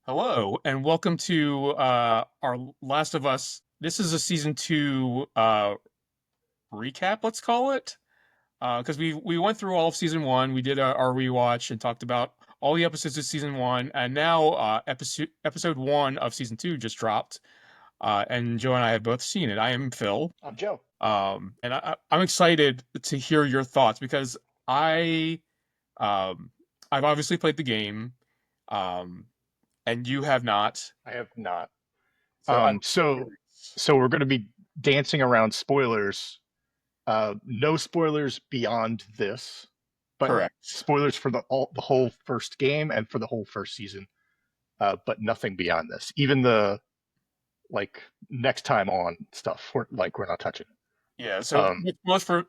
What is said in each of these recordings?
Hello, and welcome to our Last of Us. This is a season two recap, let's call it, because we went through all of season one. We did our rewatch and talked about all the episodes of season one, and now episode one of season two just dropped. And Joe and I have both seen it. I am Phil, I'm Joe. and I'm excited to hear your thoughts because I I've obviously played the game, um, and you have not. I have not. So I'm So curious. so we're going to be dancing around spoilers. No spoilers beyond this, but Correct. spoilers for the whole first game and for the whole first season. But nothing beyond this. Even the like next time on stuff. We're not touching. Yeah. So Um, most for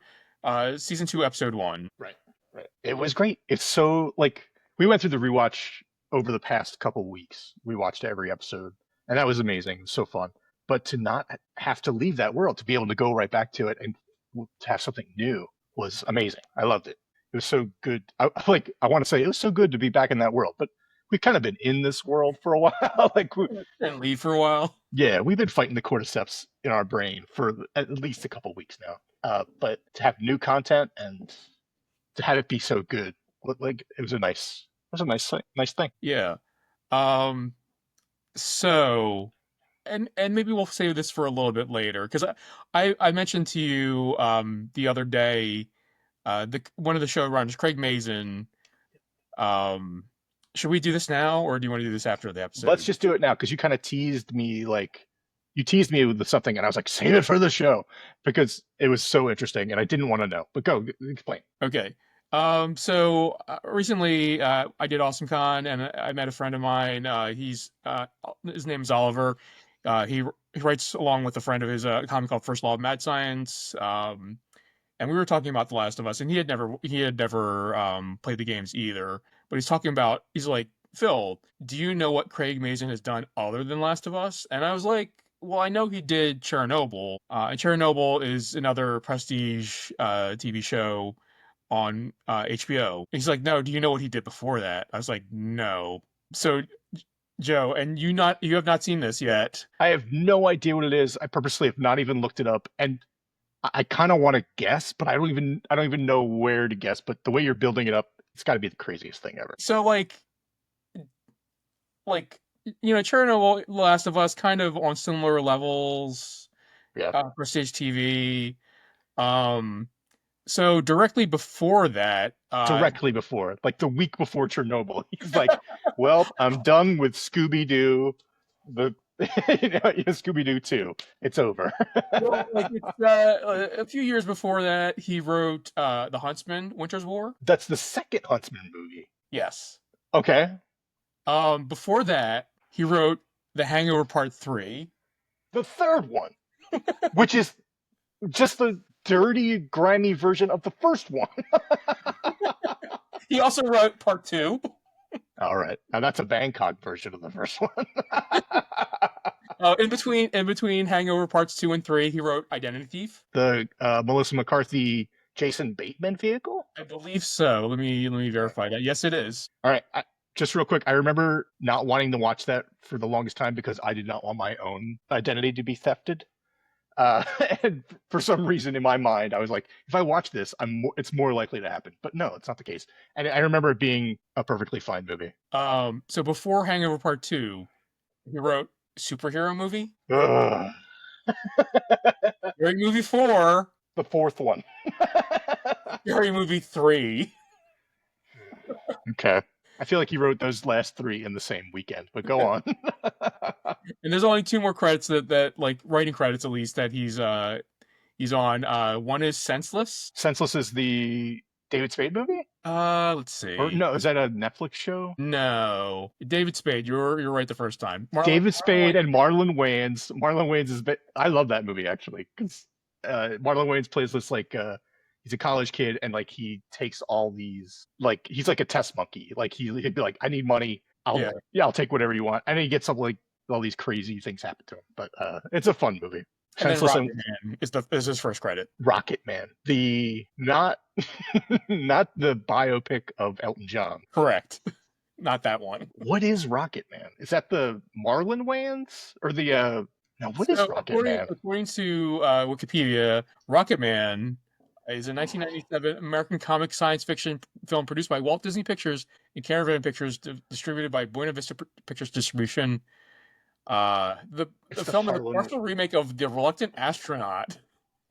season two, episode one. right, right. It was great. It's so like we went through the rewatch over the past couple weeks. We watched every episode, and that was amazing. It was so fun. But to not have to leave that world, to be able to go right back to it and to have something new was amazing. I loved it. It was so good. I want to say it was so good to be back in that world, but we've kind of been in this world for a while. And leave for a while. Yeah, we've been fighting the cordyceps in our brain for at least a couple weeks now. But to have new content and to have it be so good, it was nice thing. Yeah. Um. So, and maybe we'll save this for a little bit later because I mentioned to you the other day the one of the showrunners, Craig Mazin. Um, should we do this now, or do you want to do this after the Let's episode? just do it now because you kind of teased me you teased me with something, and I was like, save it for the show because it was so interesting, and I didn't want to know. But go explain. Okay. So recently, I did AwesomeCon and I met a friend of mine. His name is Oliver. He writes along with a friend of his a comic called First Law of Mad Science. And we were talking about The Last of Us, and he had never played the games either. But he's like, Phil, do you know what Craig Mazin has done other than Last of Us? And I was like, well, I know he did Chernobyl, and Chernobyl is another prestige TV show on HBO. He's like, no, do you know what he did before that? I was like, no. So Joe, and you have not seen this yet. I have no idea what it is. I purposely have not even looked it up, and I kind of want to guess, but I don't even know where to guess. But the way you're building it up, it's got to be the craziest thing ever. So like Chernobyl, Last of Us, kind of on similar levels, Yeah. prestige TV. Um, so directly before that, Directly before, like the week before Chernobyl, he's like, "Well, I'm done with Scooby Doo, the Scooby Doo 2. It's over." well, like it's a few years before that, he wrote The Huntsman, Winter's War. That's the second Huntsman movie. Yes. Okay, Before that, he wrote The Hangover Part 3. the third one, which is just the dirty, grimy version of the first one. He also wrote Part 2. All right, now that's a Bangkok version of the first one. In between Hangover Parts 2 and 3, he wrote Identity Thief. The Melissa McCarthy, Jason Bateman vehicle. I believe so. Let me verify that. Yes, it is. All right. Just real quick, I remember not wanting to watch that for the longest time because I did not want my own identity to be thefted. Uh, and for some reason in my mind, I was like, if I watch this, it's more likely to happen. But no, it's not the case. And I remember it being a perfectly fine movie. So before Hangover Part 2, he wrote Superhero Movie, Ugh. Scary Movie 4, The fourth one. Scary Movie 3. Okay. I feel like he wrote those last three in the same weekend, but go on. And there's only two more credits that like writing credits at least that he's on. One is Senseless. Senseless is the David Spade movie? Let's Or see. no, is that a Netflix show? No, David Spade. You're right the first time. David Spade and Marlon Wayans. Marlon Wayans I love that movie actually because Marlon Wayans plays this he's a college kid and like he takes all these like he's like a test monkey. Like he'd be like, I need money. Yeah, I'll take whatever you want. And then he gets some like all these crazy things happen to him. But it's a fun movie. and then Senseless and Rocket Man is his first credit. Rocket Man. The not not the biopic of Elton John. Correct. Not that one. What is Rocket Man? Is that the Marlin Wayans or the no, what is So Rocket Man? according to Wikipedia, Rocket Man is a 1997 American comic science fiction film produced by Walt Disney Pictures and Caravan Pictures, distributed by Buena Vista Pictures Distribution. The It's the film is a Harlan. partial remake of The Reluctant Astronaut.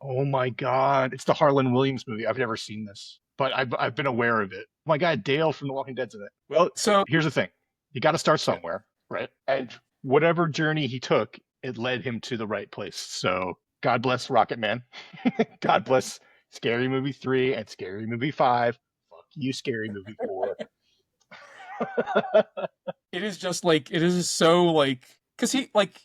Oh my God, it's the Harlan Williams movie. I've never seen this, but I've been aware of it. Oh my God, Dale from The Walking Dead's in it. Well, So here's the thing: you got to start somewhere, right? And whatever journey he took, it led him to the right place. So God bless Rocket Man. God bless Scary Movie 3 and Scary Movie 5. Fuck you, Scary Movie 4. it is just like it is so like because he like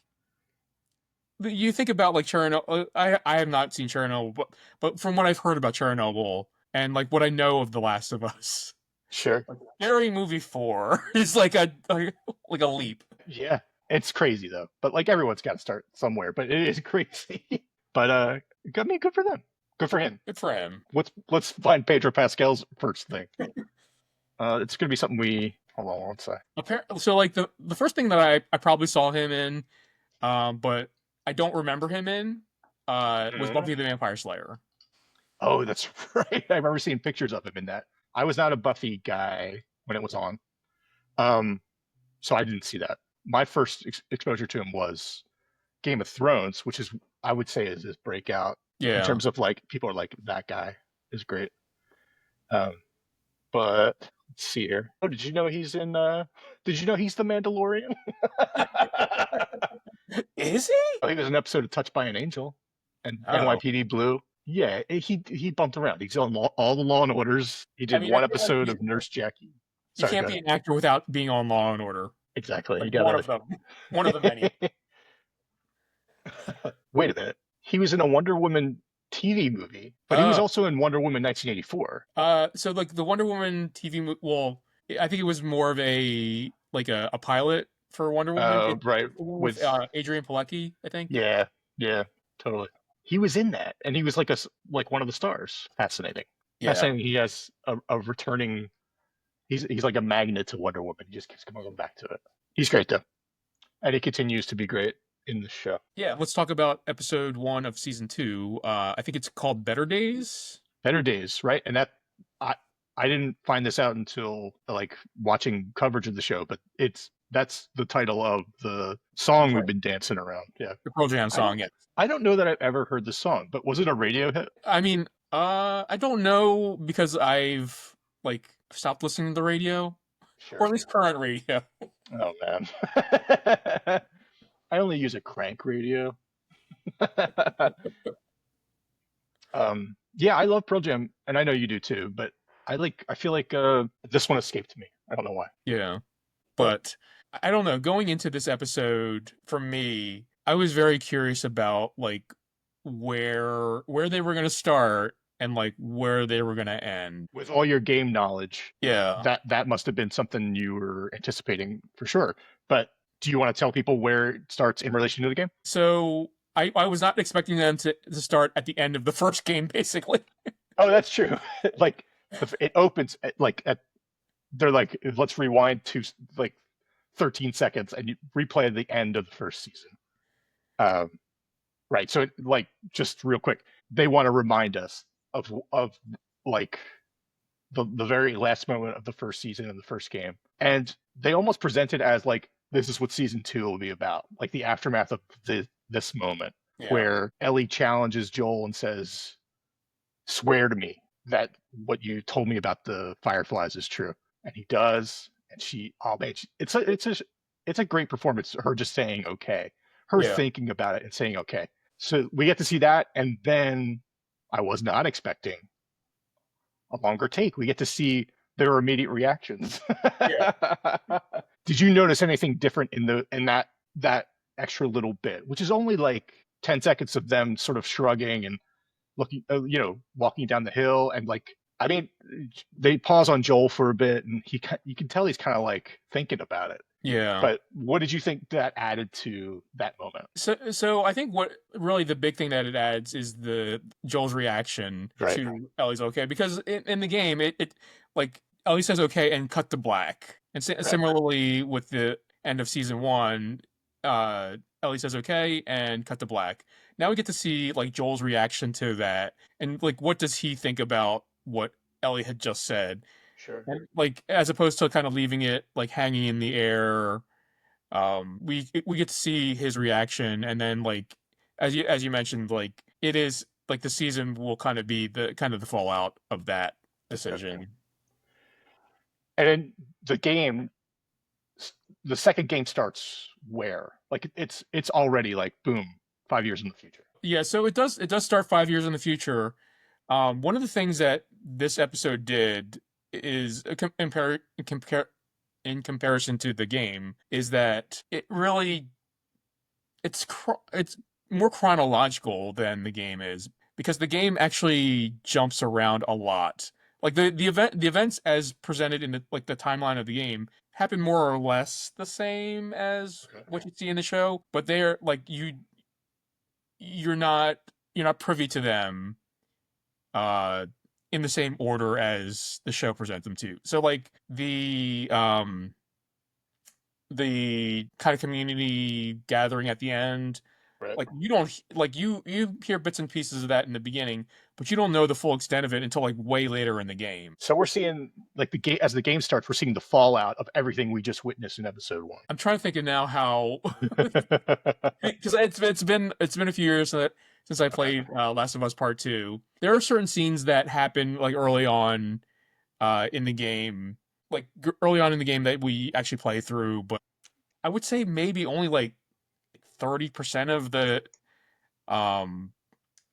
you think about like Chernobyl. I have not seen Chernobyl, but from what I've heard about Chernobyl and like what I know of The Last of Us, Sure. like, Scary Movie 4 is like a leap. Yeah, it's crazy though. But like everyone's got to start somewhere. But it is crazy. But I mean, good for them. Good for him. Good for him. Let's find Pedro Pascal's first thing. It's gonna be something we hold on one sec. So like the first thing that I probably saw him in, but I don't remember him in, was Buffy the Vampire Slayer. Oh, that's right. I remember seeing pictures of him in that. I was not a Buffy guy when it was on, so I didn't see that. My first exposure to him was Game of Thrones, which is I would say is his breakout in Yeah. terms of like people are like that guy is great. Um, but let's see here. Oh, did you know he's in? Did you know he's the Mandalorian? Is he? Oh, he was an episode of Touched by an Angel and Oh. NYPD Blue. Yeah, he bumped around. He's on all the Law and Orders. He did I mean, one I feel like episode of Nurse Jackie. you Sorry, can't go be ahead. an actor without being on Law and Order. Exactly. Like You gotta. one of the many. Wait a minute. He was in a Wonder Woman TV movie, but he was Uh, also in Wonder Woman 1984. so like the Wonder Woman TV, well, I think it was more of a like a pilot for Wonder Woman. Right. With With Adrian Palicki, I think. yeah, yeah, totally. He was in that, and he was like like one of the stars. Fascinating. Yeah. Fascinating. He has a returning. He's like a magnet to Wonder Woman. He just keeps coming back to it. He's great though, and he continues to be great in the show. Yeah, let's talk about episode 1 of season 2. I think it's called Better Days. Better Days, right? And that I I didn't find this out until like watching coverage of the show, but that's the title of the song we've been dancing around. Yeah. The Pearl Jam song, yeah. I don't know that I've ever heard the song, but was it a radio hit? I mean, I don't know because I've like stopped listening to the radio, Sure. or at least current radio. Oh man. I only use a crank radio. Yeah, I love Pearl Jam, and I know you do too, but I feel like this one escaped me. I don't know why. Yeah. But I don't know. Going into this episode, for me, I was very curious about like where they were gonna start and like where they were gonna end. With all your game knowledge, Yeah. that must have been something you were anticipating for sure. But do you want to tell people where it starts in relation to the game? So I was not expecting them to start at the end of the first game, basically. Oh, that's true. Like it opens they're like, let's rewind to like 13 seconds and you replay the end of the first season. Right. So like just real quick, they want to remind us of like the very last moment of the first season and the first game. And they almost present it as like this is what season 2 will be about, like the aftermath of this moment where Ellie challenges Joel and says, "Swear to me that what you told me about the Fireflies is true." And he does, and it's a great performance. Her just saying okay, her thinking about it and saying okay. So we get to see that, and then I was not expecting a longer take. We get to see their immediate reactions. Did you notice anything different in that extra little bit, which is only like 10 seconds of them sort of shrugging and looking, walking down the hill, and like, I mean, they pause on Joel for a bit, and you can tell he's kind of like thinking about it. Yeah. But what did you think that added to that moment? So I think what really the big thing that it adds is the Joel's reaction to Ellie's okay, because in the game it like Ellie says okay and cut to black, And Right. similarly with the end of season one, Ellie says okay and cut to black. Now we get to see like Joel's reaction to that, and like what does he think about what Ellie had just said, Sure. and like as opposed to kind of leaving it like hanging in the air. We get to see his reaction, and then like as you mentioned, like it is like the season will kind of be the fallout of that Okay. decision. And then the game, the second game starts where? Like it's already like boom, 5 years in the future. Yeah, so it does start 5 years in the future. One of the things that this episode did is in comparison to the game is that it's more chronological than the game is because the game actually jumps around a lot. Like the events as presented in the timeline of the game happen more or less the same as Okay. what you see in the show, but they're like you're not you're not privy to them uh in the same order as the show presents them to. So like the kind of community gathering at the end, Right. like you don't like you hear bits and pieces of that in the beginning, but you don't know the full extent of it until like way later in the game. So we're seeing like the game as the game starts, we're seeing the fallout of everything we just witnessed in episode one. I'm trying to think of now how because it's been a few years since I Okay. played Last of Us Part Two. There are certain scenes that happen like early on in the game, like early on in the game that we actually play through, but I would say maybe only like 30% of the um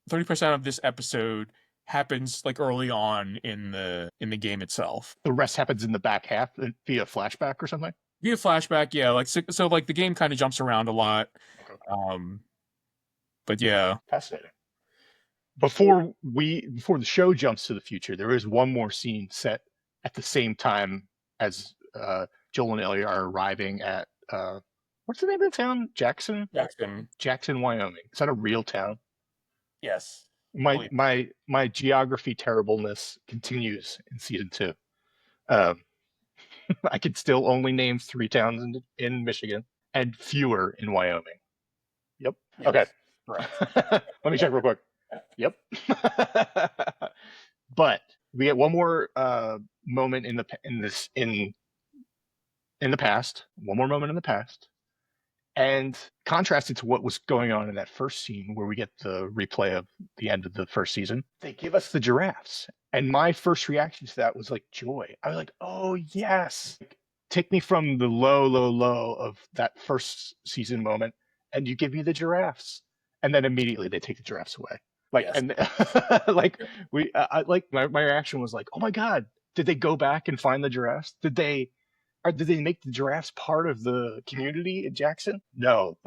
30% of this episode happens like early on in the game itself. The rest happens in the back half via flashback or something. Via flashback, yeah, like so like the game kind of jumps around a lot. Okay. Um but yeah. Fascinating. Before the show jumps to the future, there is one more scene set at the same time as Joel and Ellie are arriving at what's the name of the town? Jackson. Jackson, Wyoming. Is that a real town? Yes. I My believe. my my geography terribleness continues in season two. Um, I could still only name three towns in Michigan and fewer in Wyoming. Yep. Okay. Yes. Correct. Let me check real quick. Yep. But we get one more moment in the past. One more moment in the past, and contrasted to what was going on in that first scene where we get the replay of the end of the first season, they give us the giraffes. And my first reaction to that was like joy. I was like, oh, yes. Take me from the low, low, low of that first season moment, and you give me the giraffes. And then immediately they take the giraffes away. Like, Yes. and like, like, my reaction was like, oh my God, did they go back and find the giraffes? Did they make the giraffes part of the community in Jackson? No,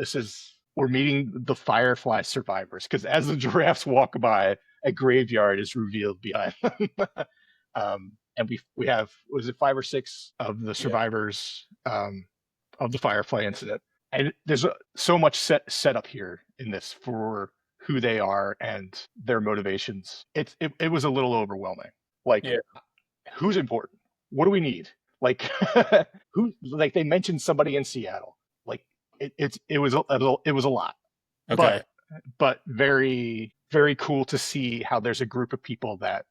we're meeting the Firefly survivors because as the giraffes walk by, a graveyard is revealed behind them. And we have was it five or six of the Yeah. survivors of the Firefly incident, and there's so much set up here in this for who they are and their motivations. It was a little overwhelming. Like Yeah. who's important? What do we need? Like who? Like they mentioned somebody in Seattle. Like it was a lot, Okay. but very very cool to see how there's a group of people that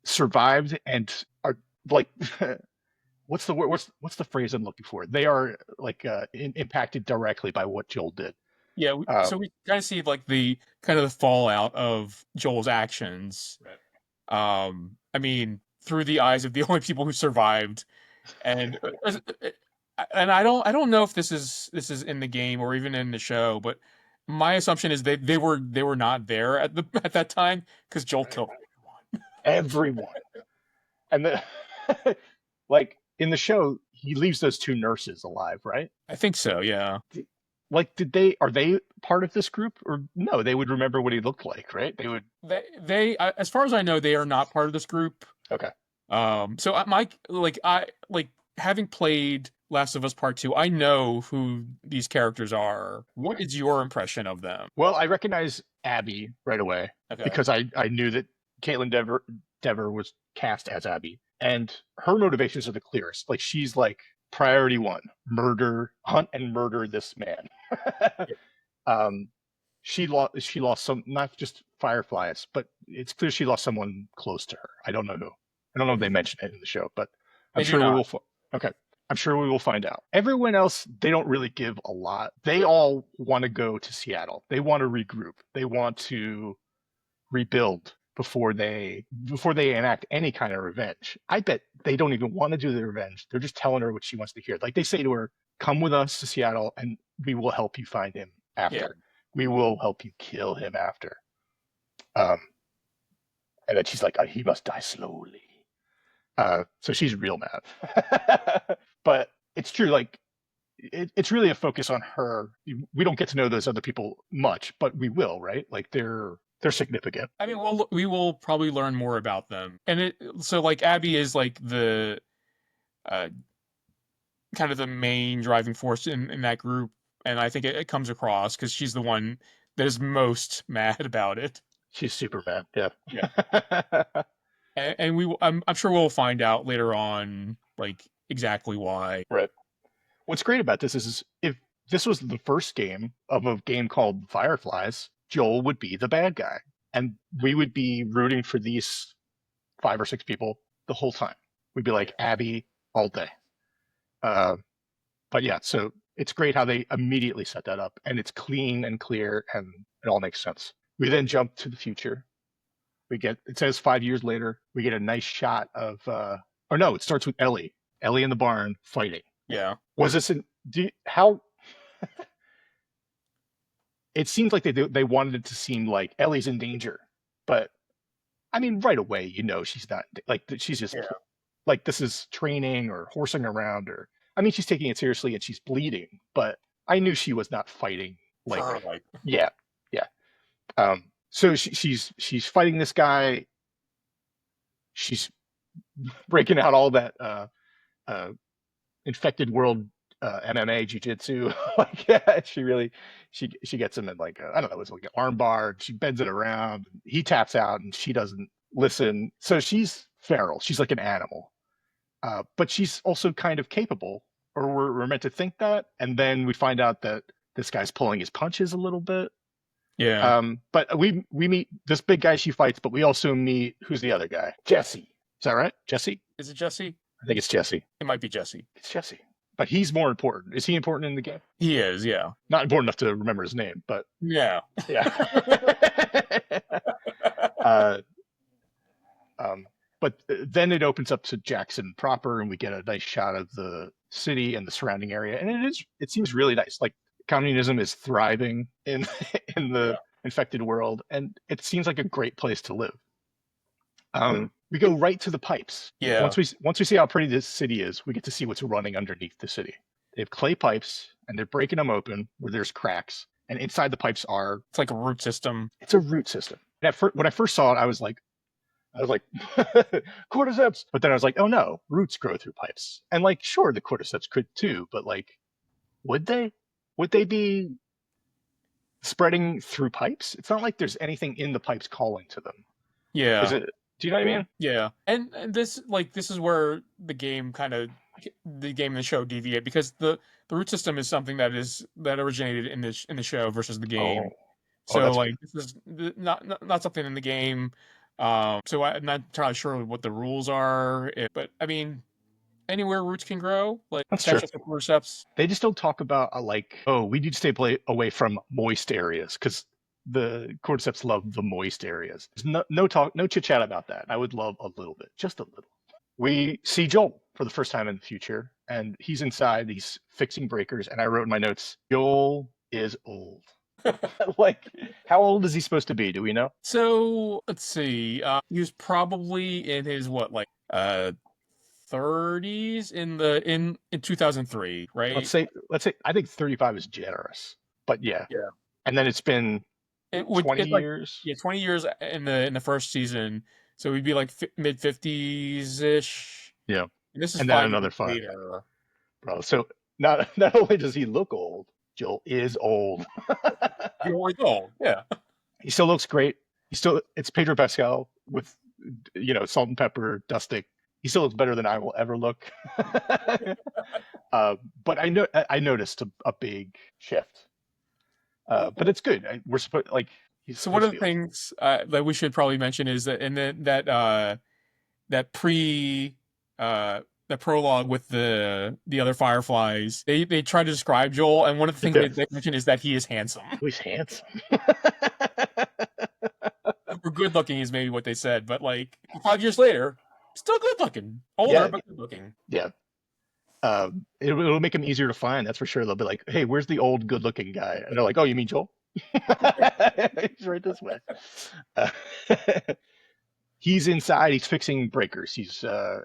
survived and are like what's the word? What's the phrase I'm looking for? They are like impacted directly by what Joel did. Yeah, so Um, we kind of see like the kind of the fallout of Joel's actions. right. I mean, through the eyes of the only people who survived, and and I don't know if this is in the game or even in the show, but my assumption is they were not there at the at that time because Joel Right. killed Everyone. And the like in the show, he leaves those two nurses alive, right? I think so, yeah. Like, are they part of this group or no? They would remember what he looked like, right? They would. As far as I know, they are not part of this group. Okay. So I having played Last of Us Part Two, I know who these characters are. What Okay. is your impression of them? Well, I recognize Abby right away Okay. because I knew that Caitlin Dever was cast as Abby, and her motivations are the clearest. Like she's like priority one: murder, hunt, and murder this man. um, she lost some, not just fireflies, but it's clear she lost someone close to her. I don't know who. I don't know if they mentioned it in the show, but I'm They do sure we not. will. Okay, I'm sure we will find out. Everyone else, they don't really give a lot. They all want to go to Seattle. They want to regroup. They want to rebuild before they enact any kind of revenge. I bet they don't even want to do the revenge. They're just telling her what she wants to hear. Like they say to her, "Come with us to Seattle, and we will help you find him Yeah. after. We will help you kill him after." Um, and then she's like, "He must die slowly." So she's real mad. But it's true. Like it's really a focus on her. We don't get to know those other people much, but we will, right? Like they're significant. I mean, we will probably learn more about them. So like Abby is like the uh kind of the main driving force in that group, and I think it comes across because she's the one that is most mad about it. She's super mad. Yeah. Yeah. And I'm sure we'll find out later on, like exactly why. Right. What's great about this is if this was the first game of a game called Fireflies, Joel would be the bad guy, and we would be rooting for these 5 or 6 people the whole time. We'd be like Abby all day. But yeah, so it's great how they immediately set that up, and it's clean and clear, and it all makes sense. We then jump to the future. It says 5 years later. We get a nice shot of, or no, it starts with Ellie in the barn fighting. Yeah. Was this how? It seems like they wanted it to seem like Ellie's in danger, but I mean, right away, she's not, like she's just like this is training or horsing around, or I mean, she's taking it seriously and she's bleeding, but I knew she was not fighting like For like yeah, yeah. So she's fighting this guy. She's breaking out all that infected world MMA jiu-jitsu. Like yeah, she gets him in like I don't know, it's like an arm bar. She bends it around. He taps out and she doesn't listen. So she's feral. She's like an animal, but she's also kind of capable, or we're meant to think that. And then we find out that this guy's pulling his punches a little bit. yeah. But we meet this big guy she fights, but we also meet who's the other guy? Jesse. Is that right? Jesse? Is it Jesse? I think it's Jesse. It might be Jesse. It's Jesse. But he's more important. Is he important in the game? He is, yeah. Not important enough to remember his name, but Yeah. yeah. uh, but then it opens up to Jackson proper, and we get a nice shot of the city and the surrounding area, and it seems really nice. Like communism is thriving in in the infected world, and it seems like a great place to live. We go right to the pipes. Yeah. Once we see how pretty this city is, we get to see what's running underneath the city. They have clay pipes, and they're breaking them open where there's cracks, and inside the pipes It's like a root system. it's a root system. And when I first saw it, I was like, cordyceps. But then I was like, oh no, roots grow through pipes. And like, sure, the cordyceps could too, but like, would they? Would they be spreading through pipes? It's not like there's anything in the pipes calling to them. Yeah. Do you know what I mean? Yeah. And this is where the game and the show deviate, because the root system is something that originated in the show versus the game. So like this is not something in the game. So I'm not entirely sure what the rules are, but I mean, anywhere roots can grow, like That's true. cordyceps. They just don't talk about we need to stay away from moist areas because the cordyceps love the moist areas. There's no talk, no chit chat about that. I would love a little bit, just a little. We see Joel for the first time in the future, and he's inside. He's fixing breakers, and I wrote in my notes, Joel is old. Like, how old is he supposed to be? Do we know? So let's see. He was probably in his 30s in 2003, right? Let's say I think 35 is generous, but yeah. And then it's been 20 years. Yeah, 20 years in the first season. So we'd be like mid 50s ish. Yeah. And this is and then another 5 later. Bro, so not only does he look old, Joel is old. Joel is old. Yeah. He still looks great. It's Pedro Pascal with salt and pepper dusting. He still looks better than I will ever look. But I noticed a big shift. But it's good. We're supposed like he's So one supposed of to the be old. things that we should probably mention is that in that pre uh that prologue with the other Fireflies, they try to describe Joel, and one of the things Yeah, they mention is that he is handsome. he's handsome. Or good looking is maybe what they said, but like 5 years later, still good looking. Older, Yeah, but good looking. yeah. It'll make him easier to find. That's for sure. They'll be like, "Hey, where's the old, good-looking guy?" And they're like, "Oh, you mean Joel? He's right this way." Uh, he's inside. He's fixing breakers.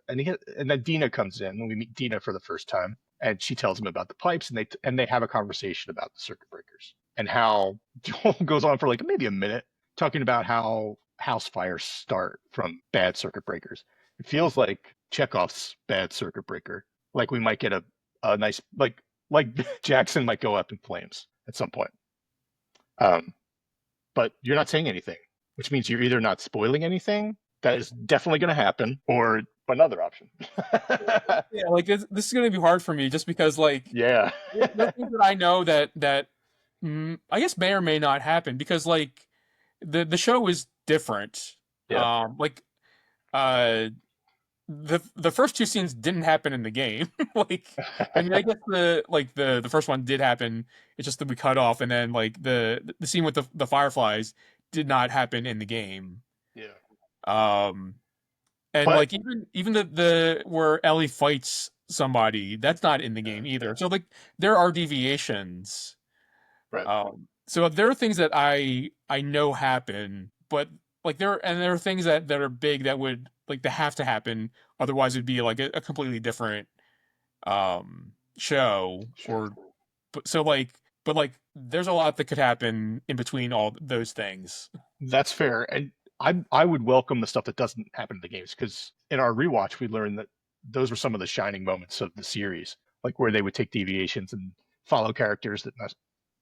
And then Dina comes in, and we meet Dina for the first time, and she tells him about the pipes, and they have a conversation about the circuit breakers and how Joel goes on for like maybe a minute talking about how house fires start from bad circuit breakers. It feels like Chekhov's bad circuit breaker. Like we might get a nice like Jackson might go up in flames at some point. Um, but you're not saying anything, which means you're either not spoiling anything that is definitely going to happen, or another option. Yeah, like this is gonna be hard for me just because like Yeah. there are things that I know that I guess may or may not happen because like the show is different. Yeah. Like uh the first two scenes didn't happen in the game. Like I mean I guess the first one did happen. It's just that we cut off and then like the scene with the Fireflies did not happen in the game. Yeah. Um and But like even the where Ellie fights somebody, that's not in the game yeah, either. So like there are deviations. right. So there are things that I know happen, but like there are things that are big that would like that have to happen, otherwise it'd be like a completely different show Sure. or but so like but like there's a lot that could happen in between all those things. That's fair. And I would welcome the stuff that doesn't happen in the games, because in our rewatch we learned that those were some of the shining moments of the series, like where they would take deviations and follow characters that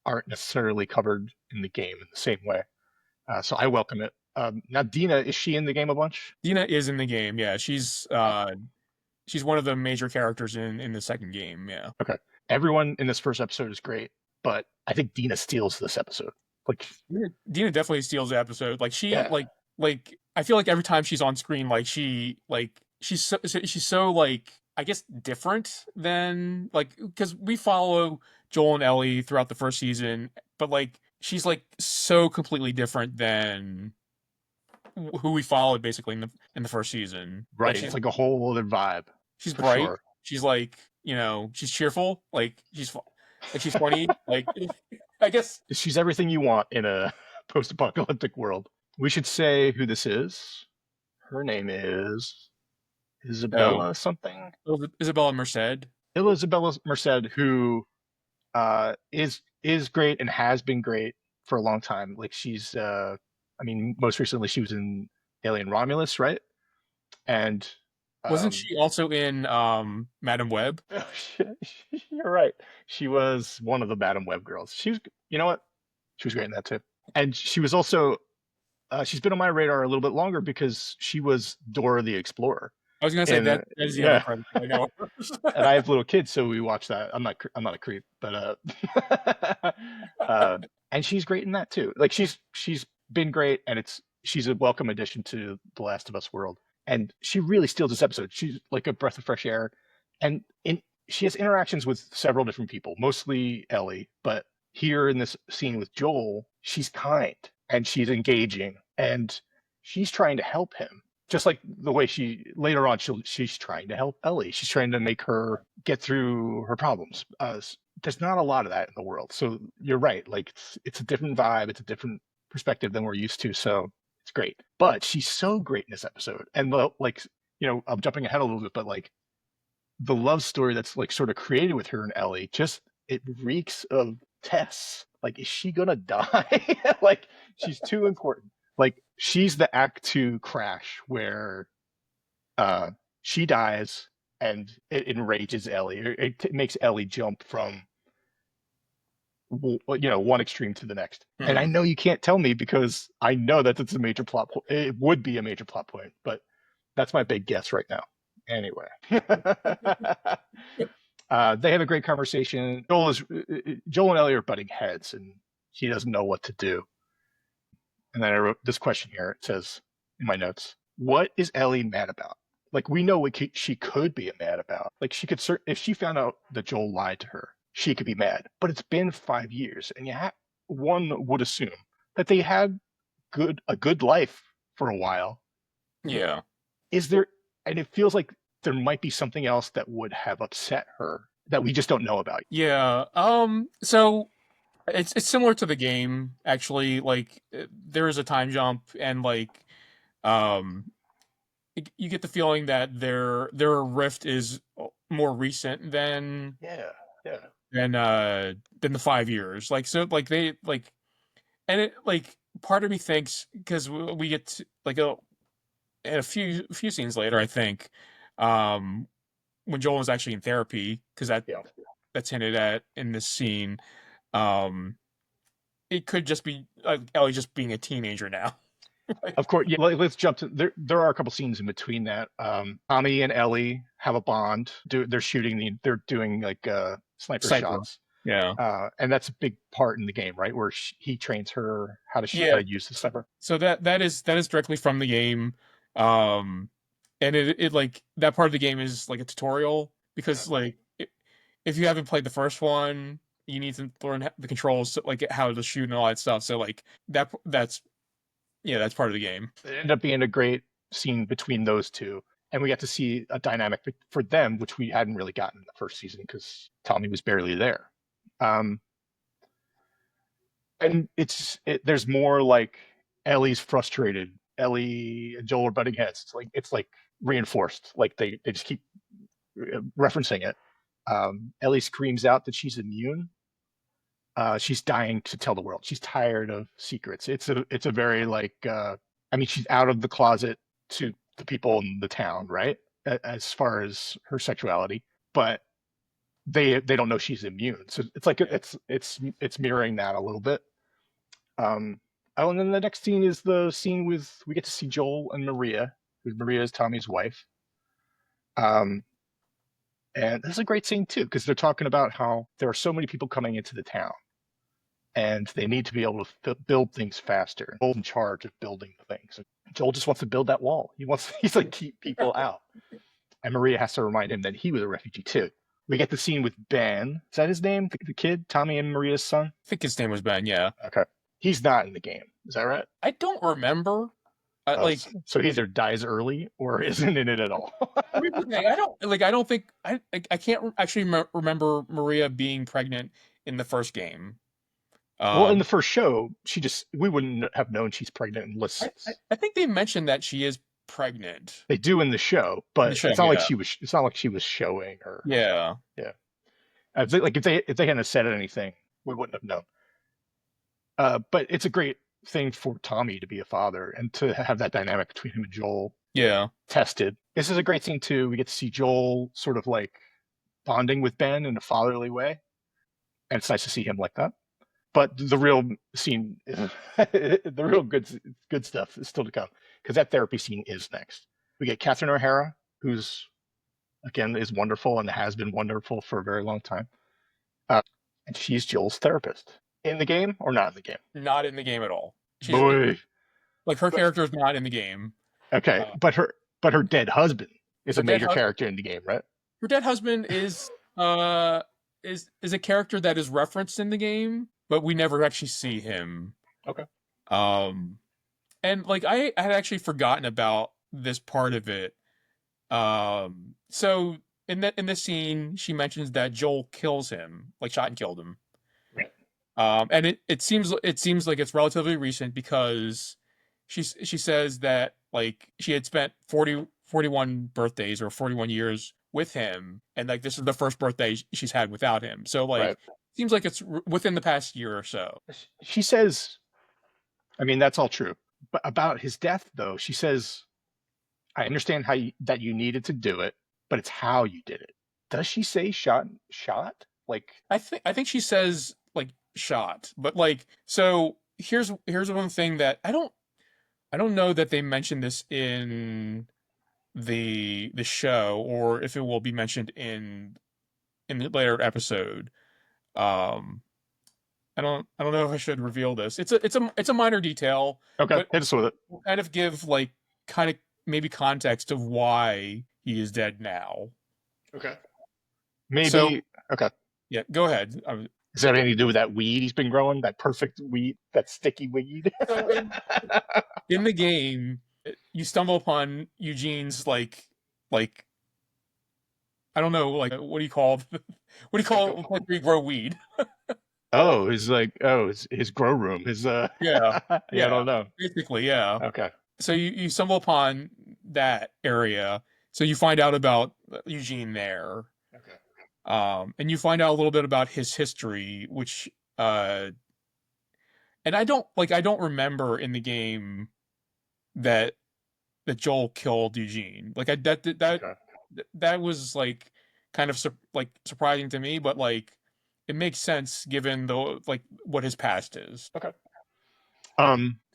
aren't necessarily covered in the game in the same way. So I welcome it. Now, Dina, is she in the game a bunch? Dina is in the game, yeah. Uh, She's one of the major characters in the second game, yeah. okay. Everyone in this first episode is great, but I think Dina steals this episode. Like, Dina definitely steals the episode. Like she yeah, like I feel like every time she's on screen, like she's so like I guess different than like because we follow Joel and Ellie throughout the first season, but like she's like so completely different than who we followed basically in the first season. Like right. It's like a whole other vibe she's for bright. sure. She's like she's cheerful. Like she's funny. Like I guess She's everything you want in a post-apocalyptic world. We should say who this is. Her name is oh Isabella something. Isabella Merced. Isabella Merced, who is great and has been great for a long time. Like she's, I mean, most recently she was in Alien Romulus, right? And Wasn't um, she also in Madam Web? you're right. She was one of the Madam Web girls. You know what? She was great in that too. And she was also, she's been on my radar a little bit longer because she was Dora the Explorer. I was gonna say And that is the other yeah, credit I know. and I have little kids, so we watch that. I'm not a creep, but uh, and she's great in that too. Like she's been great, and she's a welcome addition to the Last of Us world. And she really steals this episode. She's like a breath of fresh air, and she has interactions with several different people, mostly Ellie, but here in this scene with Joel, she's kind and she's engaging, and she's trying to help him, just like the way she later on she's trying to help Ellie. She's trying to make her get through her problems. There's not a lot of that in the world, so you're right. Like it's a different vibe, it's a different perspective than we're used to. So it's great. But she's so great in this episode, and like I'm jumping ahead a little bit, but like the love story that's like sort of created with her and Ellie, just it reeks of Tess. Like, is she gonna die? Like, she's too important. Like, she's the Act Two Crash where she dies and it enrages Ellie. It makes Ellie jump from one extreme to the next. And I Mhm. know you can't tell me because I know that it's a major plot point. It would be a major plot point, but that's my big guess right now. Anyway, they have a great conversation. Joel and Ellie are butting heads, and he doesn't know what to do. And then I wrote this question here. It says in my notes, "What is Ellie mad about?" Like we know what she could be mad about. Like she could, if she found out that Joel lied to her, she could be mad. But it's been 5 years, and one would assume that they had a good life for a while. Yeah. Is there? And it feels like there might be something else that would have upset her that we just don't know about. Yeah. So it's similar to the game, actually. Like there is a time jump, and like um you get the feeling that their rift is more recent Yeah, yeah, than the 5 years. Like so, like they like, and it like part of me thinks because we get to, like a few scenes later, I think, um, when Joel was actually in therapy, because yeah. that's hinted at in this scene. Um, it could just be Ellie just being a teenager now. Like, Of course, yeah. Let's jump to there. There are a couple scenes in between that. Tommy and Ellie have a bond. They're shooting they're doing like sniper Cypher. shots. Yeah. And that's a big part in the game, right? Where he trains her how Yeah. to use the sniper. So that is directly from the game. Um, and it like that part of the game is like a tutorial because like if you haven't played the first one, you need to learn the controls, like how to shoot and all that stuff. So like that's yeah, that's part of the game. It ended up being a great scene between those two, and we got to see a dynamic for them, which we hadn't really gotten in the first season because Tommy was barely there. Um, and there's more like Ellie's frustrated. Ellie and Joel are butting heads. It's like reinforced. Like they just keep referencing it. Ellie screams out that she's immune. She's dying to tell the world. She's tired of secrets. It's a very like I mean she's out of the closet to the people in the town, right? As far as her sexuality, but they don't know she's immune. So it's like it's mirroring that a little bit. Oh, and then the next scene is the scene with we get to see Joel and Maria, who Maria is Tommy's wife. Um, and this is a great scene too because they're talking about how there are so many people coming into the town and they need to be able to build things faster. Joel's in charge of building the things. Joel just wants to build that wall. He's like keep people out. And Maria has to remind him that he was a refugee too. We get the scene with Ben. Is that his name? The kid, Tommy and Maria's son. I think his name was Ben. Yeah. Okay, he's not in the game. Is that right? I don't remember. Like So he either dies early or isn't in it at all. I don't like. I don't think I can't actually remember Maria being pregnant in the first game. Well, in the Um, first show, we wouldn't have known she's pregnant I, unless I I think they mentioned that she is pregnant they do in the show, in the but show. Yeah. it's not like she was showing her. Yeah. Yeah. If they hadn't said anything, we wouldn't have known. But it's a great thing for Tommy to be a father and to have that dynamic between him and Joel Yeah. tested. This is a great scene too. We get to see Joel sort of like bonding with Ben in a fatherly way, and it's nice to see him like that. But the real scene, the real good stuff is still to come because that therapy scene is next. We get Catherine O'Hara, who's again is wonderful and has been wonderful for a very long time, and she's Joel's therapist in the game or not in the game. Not in the game at all. She's Boy, like her but, character is not in the game. okay, Uh, but her dead husband is her a dead major hu- character in the game, right? her dead husband uh is a character that is referenced in the game, but we never actually see him. Okay. Um, and like I had actually forgotten about this part of it. So in this scene, she mentions that Joel kills him, like shot and killed him. Right. And it seems like it's relatively recent because she says that like she had spent 41 birthdays or 41 years with him, and like this is the first birthday she's had without him. So Right. like seems like it's within the past year or so. She says, I mean, that's all true. But about his death, though, she says, I understand that you needed to do it, but it's how you did it. Does she say shot? Like, I think she says like shot, but like so here's one thing that I don't know that they mentioned this in the show, or if it will be mentioned in the later episode. Um, I don't know if I should reveal this. It's a minor detail, Okay, but hit us with it. will kind of give like kind of maybe context of why he is dead now. Okay. So Maybe. Okay. yeah, go ahead. Does that have anything to do with that weed he's been growing? That perfect weed, that sticky weed? So in the game, you stumble upon Eugene's like I don't know, like what do you call what do you call it where you grow weed? Oh, his grow room. His Yeah, yeah, I yeah, don't know. basically, yeah. Okay. So you stumble upon that area, so you find out about Eugene there, Okay. and you find out a little bit about his history, which uh, and I don't remember in the game that Joel killed Eugene. Like I Okay. that was like kind of like surprising to me, but like it makes sense given the like what his past is. Okay.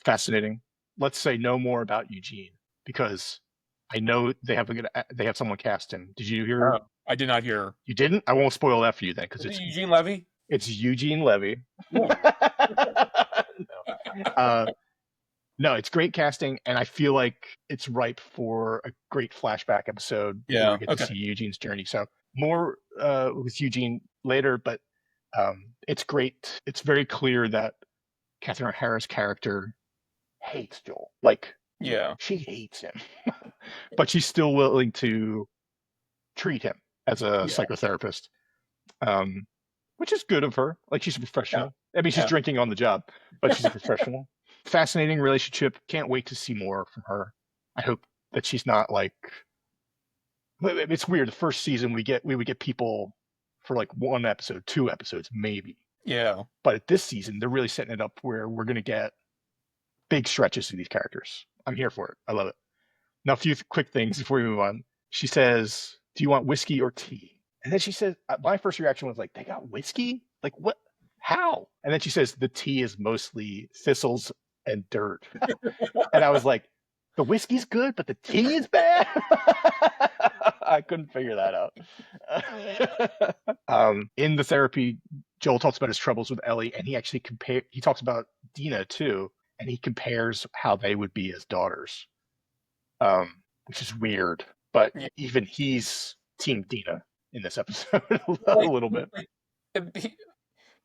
Fascinating. Let's say no more about Eugene because I know they have someone cast him. Did you hear? I did not hear. You didn't? I won't spoil that for you then because Was it Eugene Levy? it's Eugene Levy. Yeah. No. No, it's great casting, and I feel like it's ripe for a great flashback episode where we Yeah. get to Okay. see Eugene's journey. So more with Eugene later, but it's great. It's very clear that Catherine O'Hara's character hates Joel. Like Yeah. she hates him, but she's still willing to treat him as a Yeah. psychotherapist, um, which is good of her. Like she's a Yeah. professional. I mean, she's Yeah. drinking on the job, but she's a professional. Fascinating relationship. Can't wait to see more from her. I hope that she's not like. It's weird. The first season we would get people for like one episode, two episodes, maybe. Yeah. But this season, they're really setting it up where we're gonna get big stretches of these characters. I'm here for it. I love it. Now, a few quick things before we move on. She says, "Do you want whiskey or tea?" And then she says, "My first reaction was like, they got whiskey? Like what? How?" And then she says, "The tea is mostly thistles and dirt." And I was like, "The whiskey's good, but the tea is bad." I couldn't figure that out. In the therapy, Joel talks about his troubles with Ellie, and he actually he talks about Dina too, and he compares how they would be as daughters, which is weird. But Yeah. even he's Team Dina in this episode a Like, little bit. he,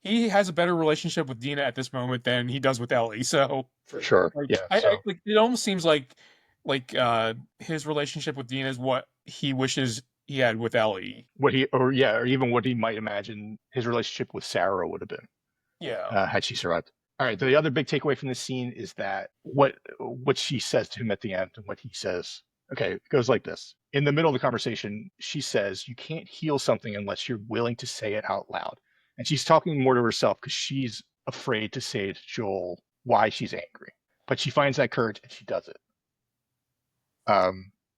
he has a better relationship with Dina at this moment than he does with Ellie. So For sure. like Yeah. I So like it almost seems like his relationship with Dina is what he wishes he had with Ellie. or even what he might imagine his relationship with Sarah would have been Yeah. had she survived. All right. The other big takeaway from this scene is that what she says to him at the end and what he says. Okay, it goes like this. In the middle of the conversation, she says, "You can't heal something unless you're willing to say it out loud." And she's talking more to herself because she's afraid to say to Joel why she's angry. But she finds that courage and she does it.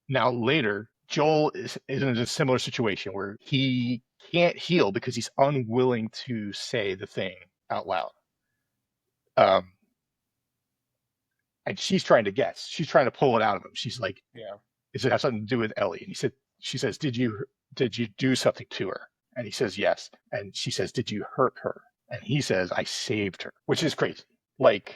Now later, Joel is in a similar situation where he can't heal because he's unwilling to say the thing out loud. Um, and she's trying to guess. She's trying to pull it out of him. She's like, Yeah. "Does it have something to do with Ellie?" And she says, did you do something to her?" And he says, "Yes." And she says, "Did you hurt her?" And he says, "I saved her," which is crazy. Like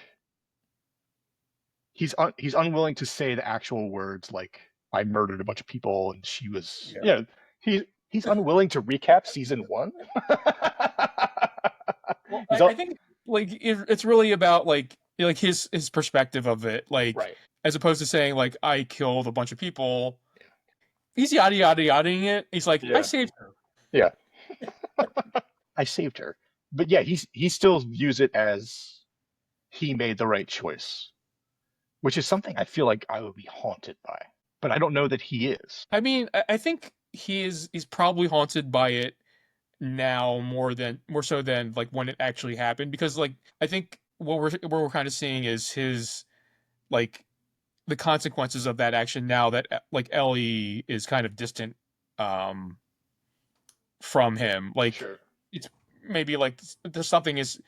he's unwilling to say the actual words like "I murdered a bunch of people" and she was Yeah. yeah. He's unwilling to recap season one. Well, He's I think like it's really about like his perspective of it, like right. as opposed to saying like I killed a bunch of people. He's yada yada yadaing it. He's like I Yeah. saved her. Yeah. I saved her. But yeah, he still views it as he made the right choice, which is something I feel like I would be haunted by. But I don't know that he is. I mean, I think he's probably haunted by it now more so than like when it actually happened because like I think what we're kind of seeing is his like the consequences of that action now that like Ellie is kind of distant um from him. Like Sure. it's maybe like there's something is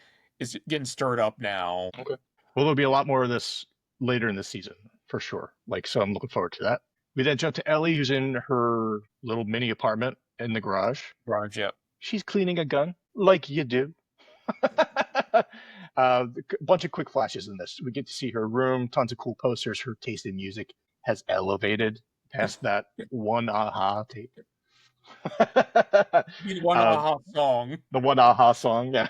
getting stirred up now. Okay. Well, there'll be a lot more of this later in the season for sure. Like, so I'm looking forward to that. We then jump to Ellie, who's in her little mini apartment in the garage. Garage, yep. She's cleaning a gun, like you do. A bunch of quick flashes in this. We get to see her room, tons of cool posters. Her taste in music has elevated past that one aha tape. The one uh, aha song. the one aha song, yeah.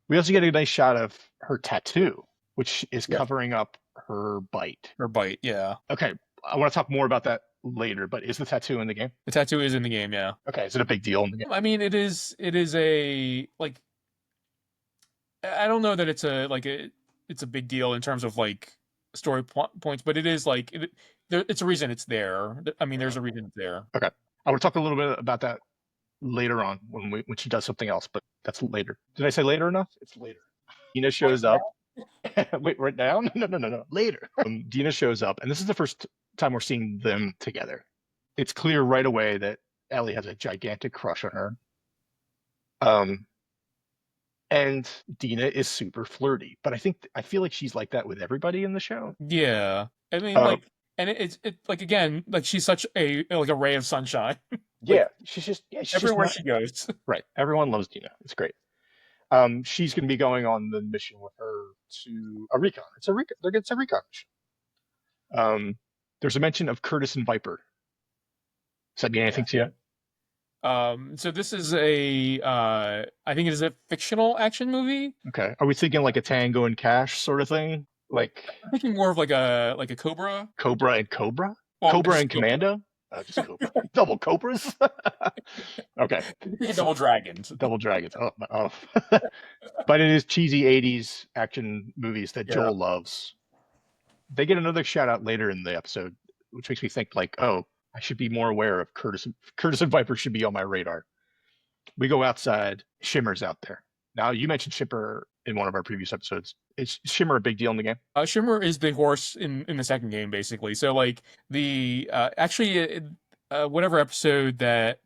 We also get a nice shot of her tattoo, which is Yep. covering up her bite. Her bite, yeah. Okay, I want to talk more about that later, but is the tattoo in the game? The tattoo is in the game, yeah. Okay, is it a big deal in the game? I mean, it is a like I don't know that it's a big deal in terms of like points, but it is like it's a reason it's there. I mean, there's a reason it's there. Okay, I want to talk a little bit about that later on when she does something else, but that's later. Did I say later enough? It's later. Dina shows up. Wait, right now? No. Later. Dina shows up, and this is the first time we're seeing them together. It's clear right away that Ellie has a gigantic crush on her. And Dina is super flirty, but I feel like she's like that with everybody in the show. Yeah, I mean, Um, and it's like again, like she's such a like a ray of sunshine. yeah, Like she's just everywhere not she goes. right. Everyone loves Dina. It's great. She's going to be going on the mission with her to a recon. It's a recon. It's a recon mission. There's a mention of Curtis and Viper. Does that mean anything to you? So this is I think it is a fictional action movie. Okay. Are we thinking like a Tango and Cash sort of thing? Like I'm thinking more of like a Cobra. Cobra and Cobra? Well, Cobra just and Cobra. Commando? Just Cobra. Double Cobras? Okay. Double Dragons. Double Dragons. Oh. But it is cheesy 80s action movies that Yeah. Joel loves. They get another shout out later in the episode, which makes me think like, oh, I should be more aware of Curtis and Viper should be on my radar. We go outside. Shimmer's out there. Now, you mentioned Shimmer in one of our previous episodes. Is Shimmer a big deal in the game? Shimmer is the horse in the second game, basically. So like the whatever episode that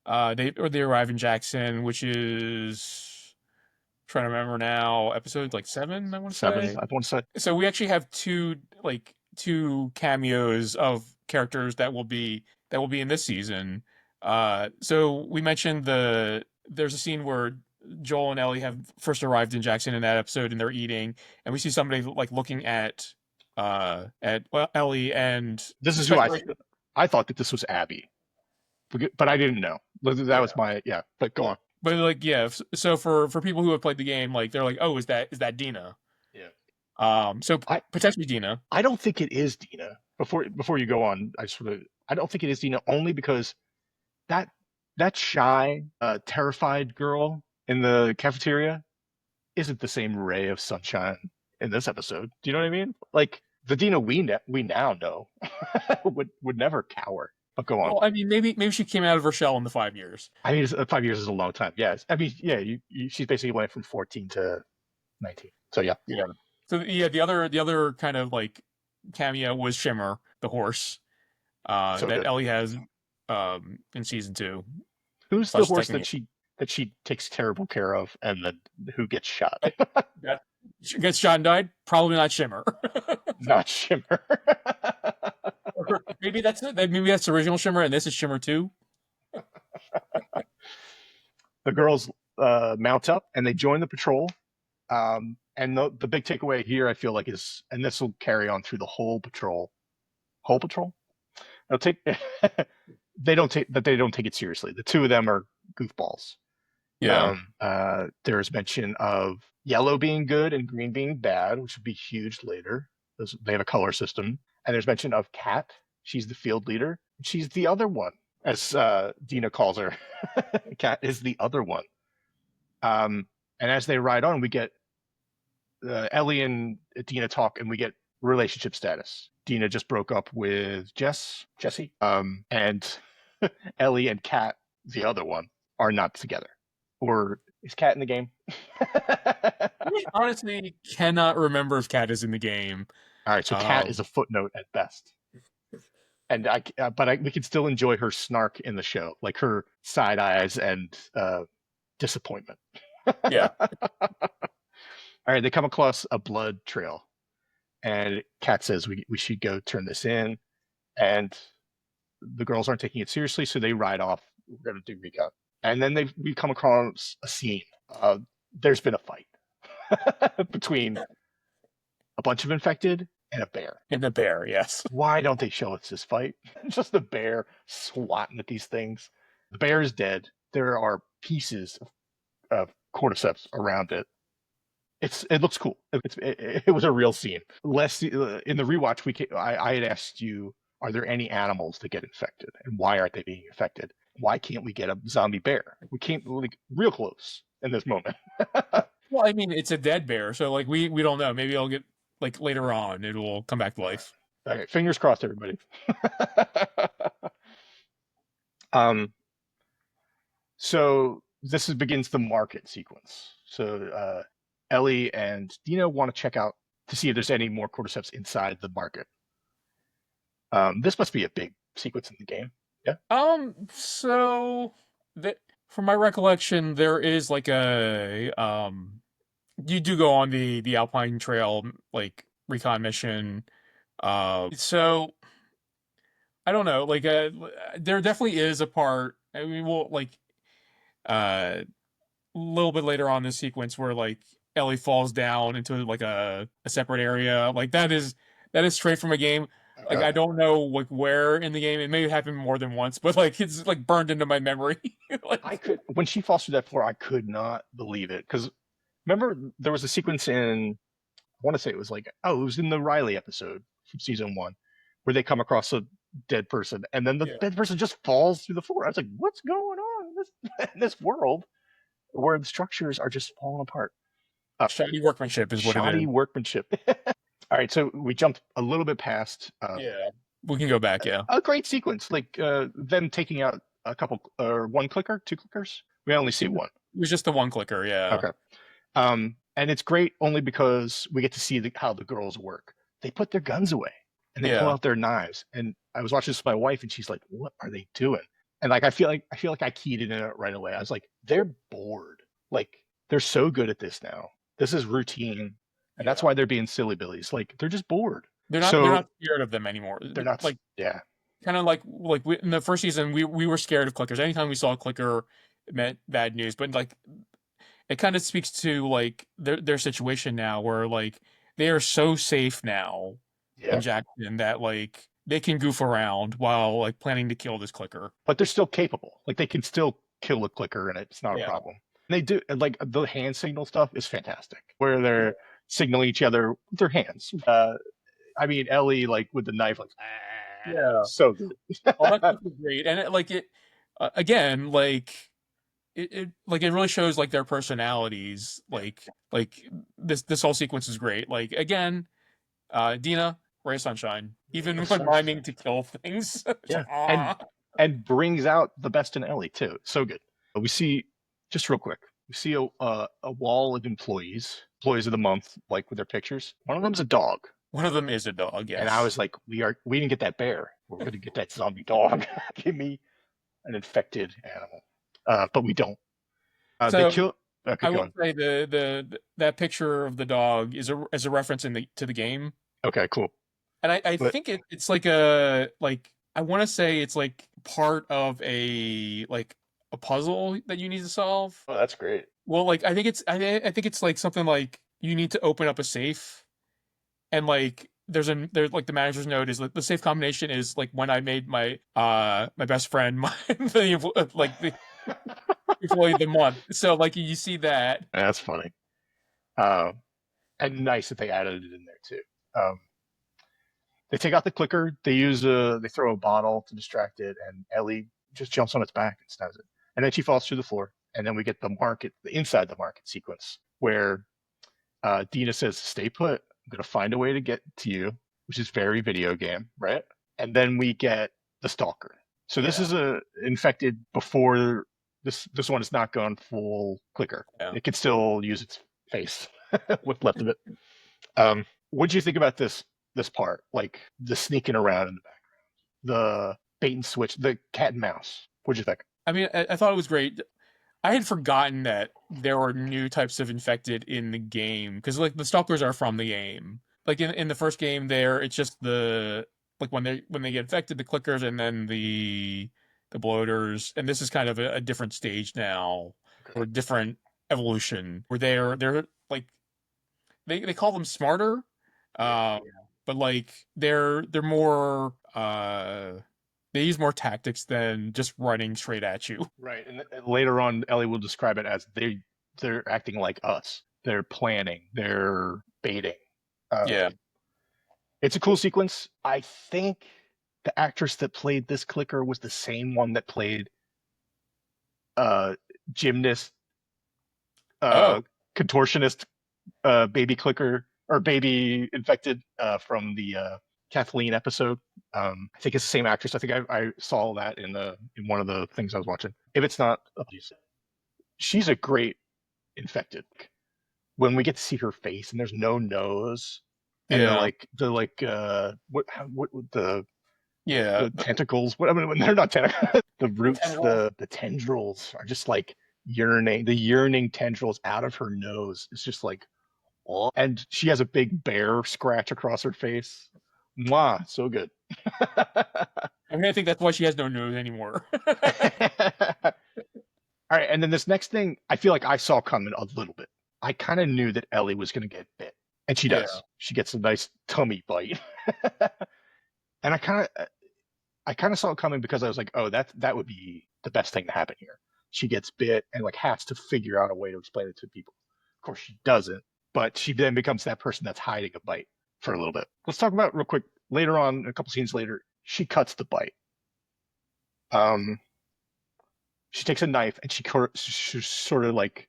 they arrive in Jackson, which is trying to remember now, episode like 7, I want to Seven, say. I want to say. So we actually have two cameos of characters that will be in this season. So we mentioned there's a scene where Joel and Ellie have first arrived in Jackson in that episode, and they're eating, and we see somebody like looking at Ellie, and This is who I thought that this was Abby, but I didn't know. That was yeah. But go on. But like yeah, so for people who have played the game, like they're like, oh, is that Dina? Yeah. So potentially Dina. I don't think it is Dina. Before you go on, I don't think it is Dina only because that shy, terrified girl in the cafeteria isn't the same ray of sunshine in this episode. Do you know what I mean? Like the Dina we now know would never cower. But go on. Well, I mean, maybe she came out of her shell in the 5 years. I mean, 5 years is a long time. Yes. I mean, yeah. She's basically went from 14 to 19. So yeah. Yeah. So yeah, the other kind of like cameo was Shimmer, the horse, So that good. Ellie has in season 2. Who's the horse that she takes terrible care of, and then who gets shot? Gets shot and died? Probably not Shimmer. Not Shimmer. Maybe that's the original Shimmer, and this is Shimmer 2. The girls mount up and they join the patrol. And the big takeaway here, I feel like, is, and this will carry on through the whole patrol. Whole patrol? They don't take it seriously. The two of them are goofballs. Yeah. There's mention of yellow being good and green being bad, which would be huge later. They have a color system. And there's mention of Kat. She's the field leader. She's the other one, as Dina calls her. Kat is the other one. And as they ride on, we get Ellie and Dina talk, and we get relationship status. Dina just broke up with Jesse. And Ellie and Kat, the other one, are not together. Or is Kat in the game? I honestly cannot remember if Kat is in the game. All right, so Kat is a footnote at best. And we can still enjoy her snark in the show, like her side eyes and disappointment. Yeah. All right, they come across a blood trail, and Kat says we should go turn this in. and the girls aren't taking it seriously, so they ride off. We're going to do recon, and then we come across a scene. There's been a fight between a bunch of infected and a bear. And the bear, yes. Why don't they show us this fight? Just the bear swatting at these things. The bear is dead. There are pieces of cordyceps around it. It looks cool. It was a real scene. Less in the rewatch, I had asked you, are there any animals that get infected, and why aren't they being infected? Why can't we get a zombie bear? We can't, like, real close in this moment. Well, I mean, it's a dead bear, so like we don't know. Maybe I'll get like later on it will come back to life. All right, fingers crossed, everybody. um, so begins the market sequence. So Ellie and Dina want to check out to see if there's any more cordyceps inside the market. This must be a big sequence in the game. Yeah. So that from my recollection, there is like a you do go on the Alpine Trail like recon mission. So I don't know, like there definitely is a part. I mean, well, like a little bit later on in the sequence where like Ellie falls down into like a separate area. Like that is straight from a game. Like I don't know like where in the game. It may happen more than once, but like it's like burned into my memory. Like, when she falls through that floor, I could not believe it, because remember there was a sequence in, I want to say it was like, it was in the Riley episode from season 1, where they come across a dead person, and then the yeah. dead person just falls through the floor. I was like, what's going on in this world where the structures are just falling apart? Shoddy workmanship is what it is. Shoddy workmanship. All right, so we jumped a little bit past. Yeah, we can go back. Yeah, a great sequence, like them taking out a couple or one clicker, two clickers. We only see one. It was just the one clicker. Yeah. Okay. And it's great only because we get to see how the girls work. They put their guns away and they pull out their knives. And I was watching this with my wife, and she's like, "What are they doing?" And like I feel like I keyed in it right away. I was like, "They're bored. Like they're so good at this now. This is routine." And that's why they're being silly billies. Like they're just bored. They're not scared of them anymore. They're not like, yeah. Kind of like in the first season, we were scared of clickers. Anytime we saw a clicker, it meant bad news. But like, it kind of speaks to like their situation now, where like they are so safe now in Jackson that like they can goof around while like planning to kill this clicker. But they're still capable. Like they can still kill a clicker, and it's not a problem. And they do, like the hand signal stuff is fantastic, where they're signaling each other with their hands. I mean, Ellie, like with the knife, like, so good. Oh, that's great. And again, like it really shows like their personalities. Like this whole sequence is great. Like again, Dina, ray of sunshine, even when rhyming to kill things. and brings out the best in Ellie too. So good. We see, just real quick, we see a wall of employees of the month, like with their pictures. One of them's a dog. One of them is a dog, yes. And I was like, we didn't get that bear. We're going to get that zombie dog. Give me an infected animal. But we don't. They kill. Okay, I would say that picture of the dog is a reference to the game. Okay, cool. And I think it's like I want to say it's like part of a puzzle that you need to solve. Oh, that's great. Well, like I think it's like something like you need to open up a safe, and like there's like the manager's note is like the safe combination is like when I made my my best friend the employee of the month. So like you see that. That's funny. And nice that they added it in there too. They take out the clicker. They throw a bottle to distract it, and Ellie just jumps on its back and stabs it. And then she falls through the floor. And then we get the inside the market sequence where Dina says, "Stay put. I'm going to find a way to get to you," which is very video game, right? And then we get the stalker. So this is infected before this one is not gone full clicker. Yeah. It can still use its face with left of it. What do you think about this part? Like the sneaking around in the background, the bait and switch, the cat and mouse. What'd you think? I mean, I thought it was great. I had forgotten that there were new types of infected in the game, because like the stalkers are from the game. Like in the first game, it's just the like when they get infected, the clickers and then the bloaters, and this is kind of a different stage now or different evolution where they're like they call them smarter, Yeah. uh, but like they're more they use more tactics than just running straight at you. Right. And later on, Ellie will describe it as they're acting like us. They're planning. They're baiting. Yeah. It's a cool sequence. I think the actress that played this clicker was the same one that played uh gymnast, Oh. contortionist, baby clicker or baby infected from the Kathleen episode. I think it's the same actress. I think I saw that in one of the things I was watching. If it's not, she's a great infected. When we get to see her face and there's no nose, and Yeah. what Yeah. the tentacles, what I mean, when they're not tentacles, the roots, Tendrils. the tendrils are just like yearning tendrils out of her nose. It's just like, oh. And she has a big bear scratch across her face. Mwah, so good. I mean, I think that's why she has no nose anymore. All right, and then this next thing, I feel like I saw coming a little bit. I kind of knew that Ellie was going to get bit, and she Yeah. does. She gets a nice tummy bite, and I kind of saw it coming because I was like, oh, that would be the best thing to happen here. She gets bit and like has to figure out a way to explain it to people. Of course, she doesn't, but she then becomes that person that's hiding a bite for a little bit. Let's talk about real quick later on. A couple scenes later, she cuts the bite. Um, she takes a knife and she sort of like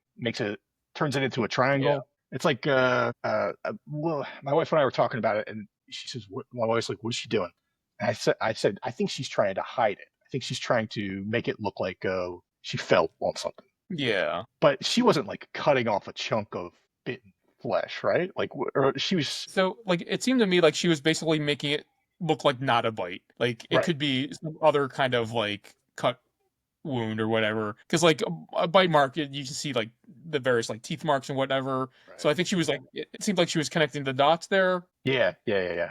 turns it into a triangle. Yeah. It's like well, my wife and I were talking about it, and she says, my wife's like, "What is she doing?" And I said, I think she's trying to hide it. I think she's trying to make it look like she fell on something. Yeah. But she wasn't like cutting off a chunk of bitten flesh, right? Like, or she was So, like, it seemed to me like she was basically making it look like not a bite. Like, it right. could be some other kind of like cut wound or whatever. Because like a bite mark, you can see like the various like teeth marks and whatever. So I Right. think she was like, it seemed like she was connecting the dots there. Yeah.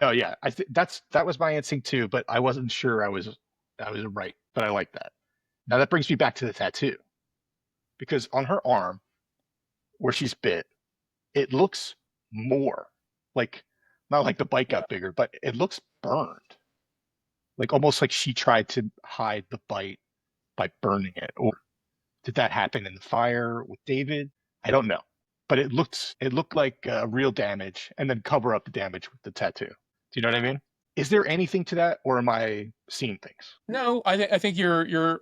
Oh yeah, I think that was my instinct too, but I wasn't sure I was right. But I like that. Now that brings me back to the tattoo because on her arm where she's bit, it looks more like not like the bite Yeah. got bigger, but it looks burned. Like almost like she tried to hide the bite by burning it. Or did that happen in the fire with David? I don't know. But it looked like real damage and then cover up the damage with the tattoo. Do you know what I mean? Is there anything to that or am I seeing things? No, I think you're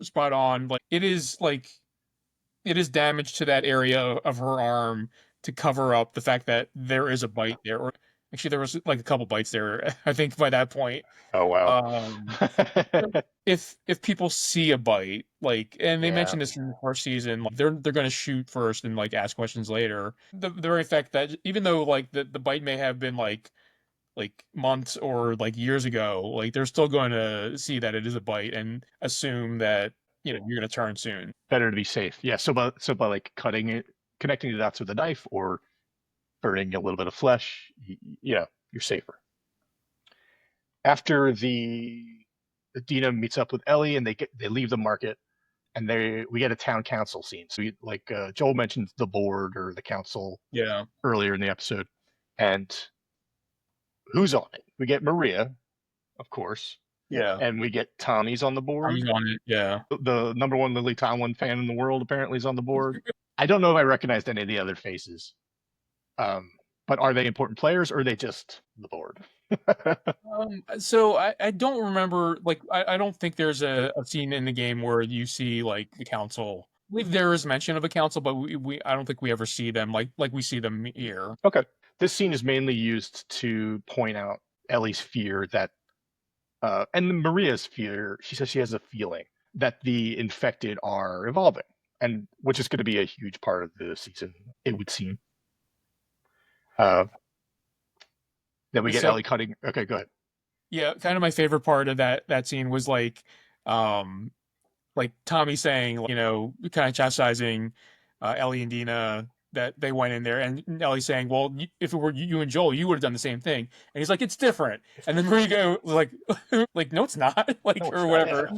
spot on. Like it is damage to that area of her arm to cover up the fact that there is a bite there. Or actually, there was like a couple bites there. I think by that point. Oh wow. Um, if people see a bite, like, and they Yeah. mentioned this in the first season, like they're gonna shoot first and like ask questions later. The very fact that even though like the bite may have been like months or like years ago, like they're still going to see that it is a bite and assume that you're gonna turn soon. Better to be safe. Yeah. So by like cutting it, connecting the dots with a knife or burning a little bit of flesh, you're safer. After the Dina meets up with Ellie and they leave the market and we get a town council scene. So like Joel mentions the board or the council Yeah, earlier in the episode, and who's on it? We get Maria, of course, yeah, and we get Tommy's on the I board. was on it. Yeah. The number one Lily Tomlin fan in the world apparently is on the board. I don't know if I recognized any of the other faces, um, but are they important players or are they just the board? So I don't remember, like, I don't think there's a scene in the game where you see like the council. I believe there is mention of a council, but we I don't think we ever see them like we see them here. Okay. This scene is mainly used to point out Ellie's fear that, and Maria's fear. She says she has a feeling that the infected are evolving, and which is going to be a huge part of the season, it would seem. Uh, then we get So Ellie cutting. Okay, go ahead. yeah, kind of my favorite part of that scene was um, like Tommy saying, kind of chastising Ellie and Dina that they went in there, and Ellie's saying, "Well, if it were you and Joel, you would have done the same thing." And he's like, "It's different." And then Maria was like, "Like, no, it's not," like No, it's or not. whatever.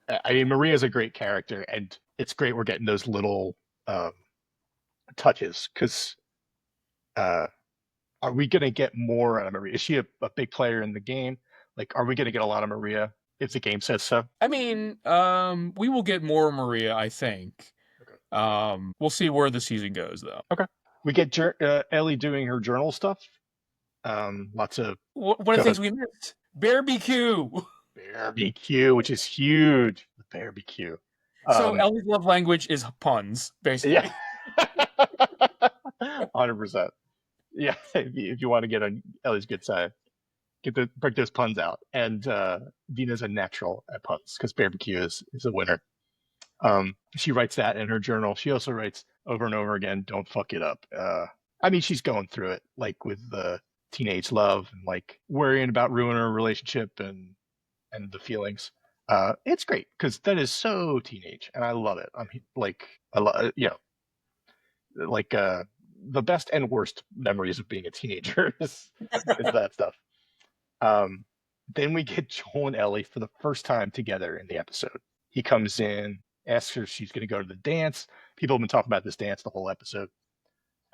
Yeah. I mean, Maria's a great character, and it's great we're getting those little um, touches because uh, are we going to get more out of Maria? Is she a big player in the game? Like, are we going to get a lot of Maria if the game says so? I mean, we will get more Maria, I think. Okay. We'll see where the season goes, though. Okay. We get Ellie doing her journal stuff. Lots of One of the go things ahead. we missed, barbecue. Barbecue, which is huge. The barbecue. So Ellie's love language is puns, Yeah. basically. 100%. Yeah, if you want to get on Ellie's good side, break those puns out. And Dina's a natural at puns because barbecue is a winner. She writes that in her journal. She also writes over and over again, "Don't fuck it up." I mean, she's going through it, like with the teenage love and like worrying about ruining her relationship and the feelings. It's great because that is so teenage, and I love it. I mean, like I love, like the best and worst memories of being a teenager is that stuff. Um, then we get Joel and Ellie for the first time together in the episode. He comes in, asks her if she's going to go to the dance. People have been talking about this dance the whole episode.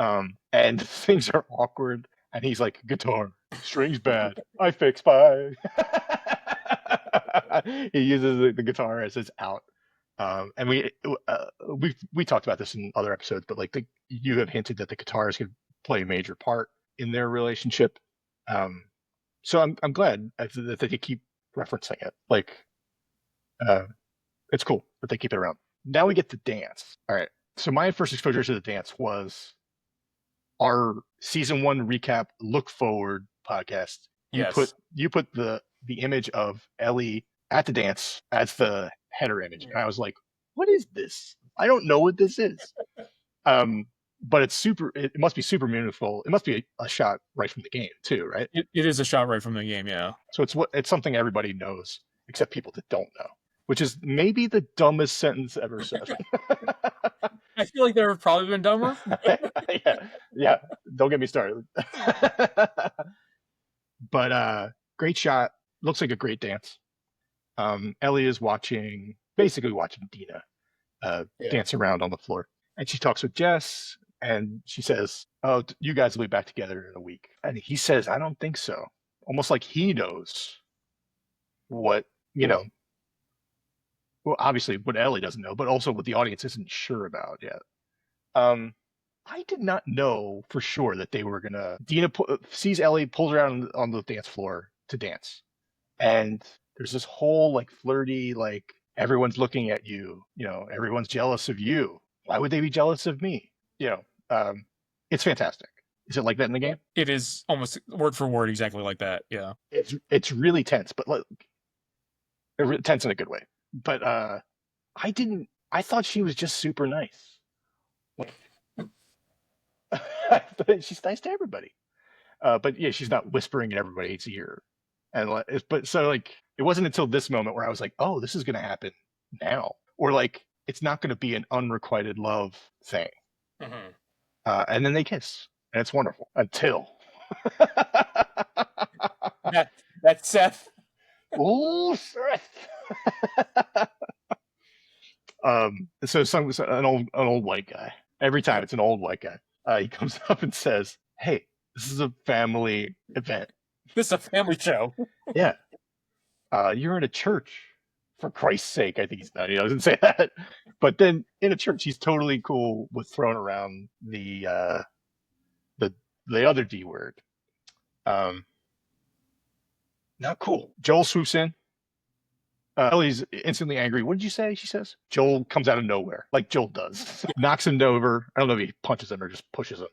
And things are awkward. And he's like, "Guitar, strings bad. I fix, bye." He uses the guitar as his out. And we talked about this in other episodes, but like you have hinted that the guitars could play a major part in their relationship. So I'm glad that they keep referencing it. Like, it's cool that they keep it around. Now we get the dance. All right. So my first exposure to the dance was our season 1 recap look forward podcast. Yes. You put the image of Ellie at the dance as the header image, and I was like, "What is this? I don't know what this is." But it's super. It must be super meaningful. It must be a shot right from the game too, right? It is a shot right from the game, yeah. So it's something everybody knows except people that don't know, which is maybe the dumbest sentence ever said. I feel like there have probably been dumber. Yeah. Don't get me started. But great shot. Looks like a great dance. Ellie is basically watching Dina dance around on the floor, and she talks with Jess, and she says, "Oh, you guys will be back together in a week." And he says, "I don't think so." Almost like he knows what well, obviously what Ellie doesn't know, but also what the audience isn't sure about yet. I did not know for sure that they were gonna. Dina sees Ellie, pulls her out on the dance floor to dance, and there's this whole like flirty, like everyone's looking at you. Everyone's jealous of you. Why would they be jealous of me? It's fantastic. Is it like that in the game? It is almost word for word exactly like that. Yeah. It's really tense, but like tense in a good way. But I thought she was just super nice. Like, she's nice to everybody. But yeah, she's not whispering in everybody's ear. And but so like it wasn't until this moment where I was like, "Oh, this is gonna happen now," or like it's not gonna be an unrequited love thing. Mm-hmm. And then they kiss, and it's wonderful until. That's Seth. Oh, Seth. So an old white guy. Every time it's an old white guy. He comes up and says, "Hey, this is a family event. This is a family show." Yeah. You're in a church, for Christ's sake." I think he doesn't say that. But then in a church, he's totally cool with throwing around the other D word. Not cool. Joel swoops in. Ellie's instantly angry. "What did you say?" she says. Joel comes out of nowhere, like Joel does. Knocks him over. I don't know if he punches him or just pushes him.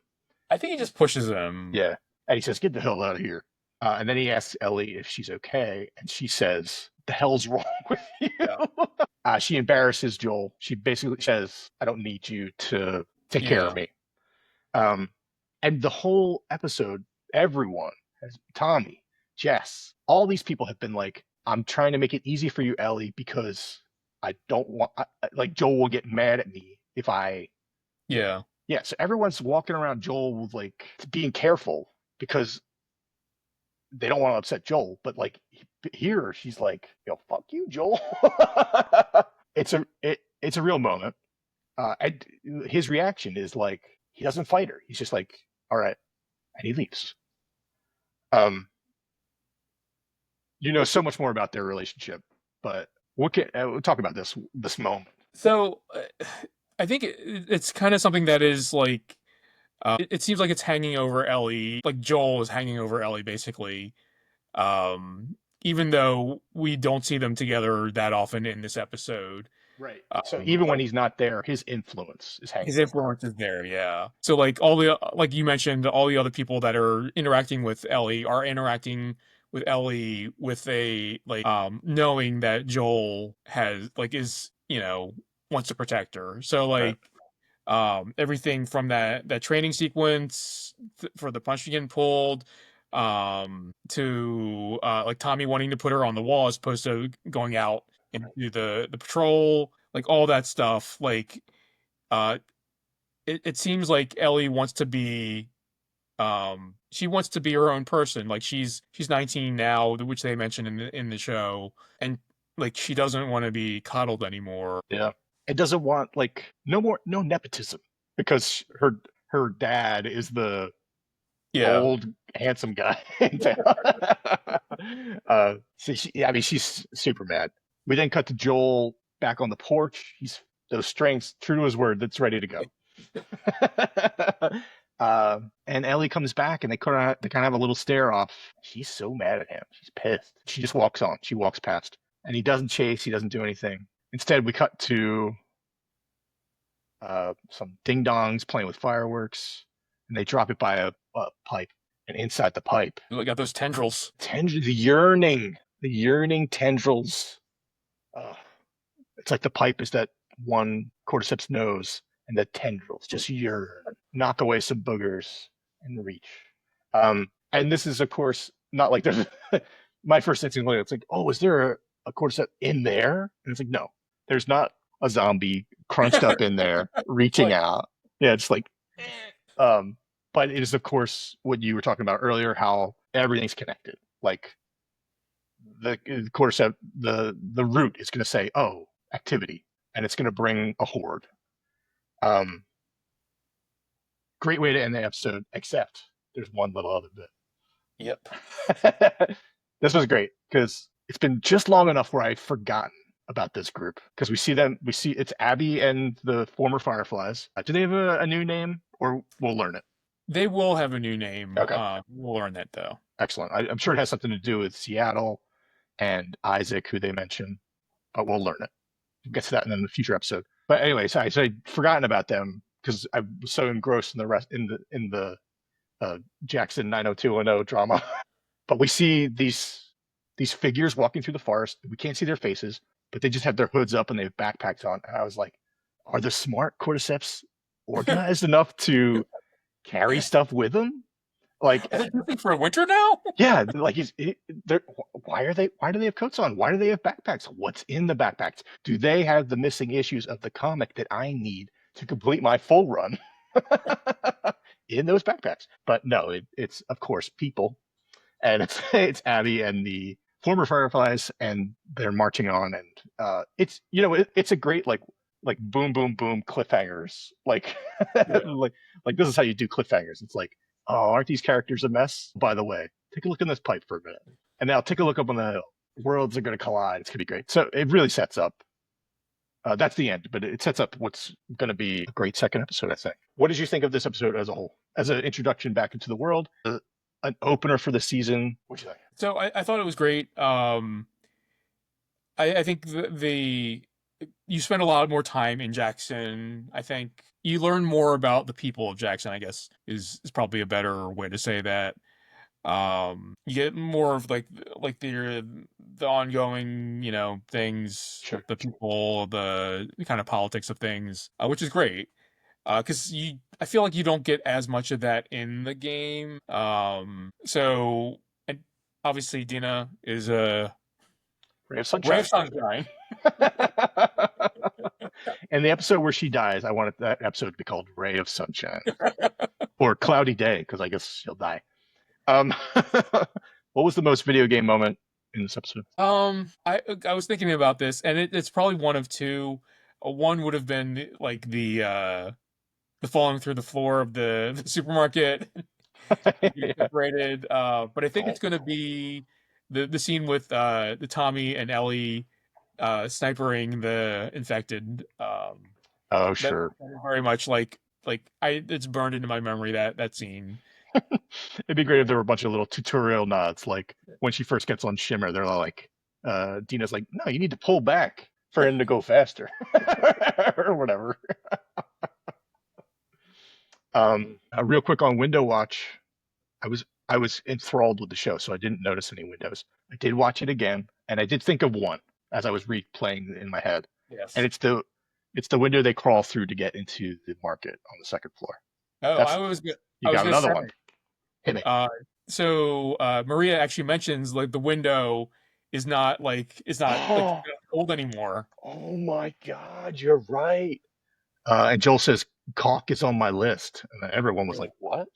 I think he just pushes him. Yeah. And he says, "Get the hell out of here." And then he asks Ellie if she's okay. And she says, "The hell's wrong with you?" Yeah. She embarrasses Joel. She basically says, "I don't need you to take care of me." And the whole episode, everyone, Tommy, Jess, all these people have been like, "I'm trying to make it easy for you, Ellie, because I don't want, like Joel will get mad at me if I, yeah, so everyone's walking around Joel with like being careful because they don't want to upset Joel, but like here she's like, yo, fuck you, Joel. It's a real moment. And his reaction is like he doesn't fight her. He's just like, all right, and he leaves. Um, you know so much more about their relationship, but we'll talk about this moment. So I think it's kind of something that is like it seems like it's hanging over Ellie, like Joel is hanging over Ellie basically. Even though we don't see them together that often in this episode. Right. So even when Like he's not there, his influence is hanging his over her. influence is there, yeah. So like all the like you mentioned, all the other people that are interacting with Ellie are interacting with Ellie with a like knowing that Joel has like is, wants to protect her. So Right. like everything from that training sequence for the punch getting pulled to like Tommy wanting to put her on the wall as opposed to going out into the patrol, like all that stuff, like uh it seems like Ellie wants to be she wants to be her own person. Like she's 19 now, which they mentioned in the show, and like she doesn't want to be coddled anymore. Yeah. It doesn't want like no nepotism because her dad is the Yeah. old handsome guy in town. So I mean, she's super mad. We then cut to Joel back on the porch. He's those strengths, true to his word, that's ready to go. And Ellie comes back, and they kind of have a little stare off. She's so mad at him. She's pissed. She just walks on. She walks past, and he doesn't chase. He doesn't do anything. Instead, we cut to some ding dongs playing with fireworks, and they drop it by a pipe. And inside the pipe, We got those tendrils. the yearning tendrils. Uh, it's like the pipe is that one cordyceps nose, and the tendrils just yearn, knock away some boogers, and reach. And this is, of course, not like there's my first instinct. It's like, oh, is there a cordyceps in there? And it's like, no, there's not a zombie crunched up in there, reaching Like, out. Yeah, it's like, um, but it is, of course, what you were talking about earlier, how everything's connected. Like the cordyceps, the root is going to say, oh, activity, and it's going to bring a horde. Um, Great way to end the episode, except there's one little other yep. bit. This was great because it's been just long enough where I'd forgotten about this group because we see it's Abby and the former Fireflies. Do they have a new name, or we'll learn it? They will have a new name. Okay, We'll learn that though. excellent. I'm sure it has something to do with Seattle and Isaac, who they mention, but we'll learn it. We'll get to that in a future episode. But anyway, so I'd forgotten about them because I was so engrossed in the rest in the Jackson 90210 drama. But we see these figures walking through the forest. We can't see their faces, but they just have their hoods up and they have backpacks on. And I was like, are the smart cordyceps organized enough to carry stuff with them? Like, Are they looking for a winter now? yeah, like why do they have coats on? Why do they have backpacks? What's in the backpacks? Do they have the missing issues of the comic that I need to complete my full run in those backpacks? But no, it's of course people, and it's Abby and the former Fireflies, and they're marching on, and it's it's a great like boom boom boom cliffhangers, like like this is how you do cliffhangers. It's like, oh, aren't these characters a mess? By the way, take a look in this pipe for a minute, and now take a look up on the hill. Worlds are going to collide. It's going to be great. So it really sets up. That's the end, but it sets up what's going to be a great second episode, I think. What did you think of this episode as a whole, as an introduction back into the world? An opener for the season. What do you think? So I thought it was great. I think you spend a lot more time in Jackson. I think you learn more about the people of Jackson, I guess, is probably a better way to say that. You get more of like the ongoing, things Sure. with the people, the kind of politics of things, which is great. Because I feel like you don't get as much of that in the game. So and obviously Dina is a Ray of ray Sunshine. of sunshine. And the episode where she dies, I wanted that episode to be called Ray of Sunshine or Cloudy Day, because I guess she'll die. Um, what was the most video game moment in this episode? I was thinking about this, and it's probably one of two. One would have been like the falling through the floor of the supermarket, being separated. But I think Oh, it's going to be the scene with the Tommy and Ellie snipering the infected. oh, That sure. very much like I it's burned into my memory that scene. It'd be great if there were a bunch of little tutorial nods, like when she first gets on Shimmer, they're all like, Dina's like, no, you need to pull back for him to go faster, or whatever. Real quick on window watch, I was enthralled with the show, so I didn't notice any windows. I did watch it again, and I did think of one as I was replaying in my head, and Yes. it's the window they crawl through to get into the market on the second floor. Oh, That's I you was got gonna another say. one. Hit me. Uh, Maria actually mentions like the window is not like Oh, cold anymore. oh my God, you're right. And Joel says, "Caulk is on my list," and then everyone was Yeah. like, "What?"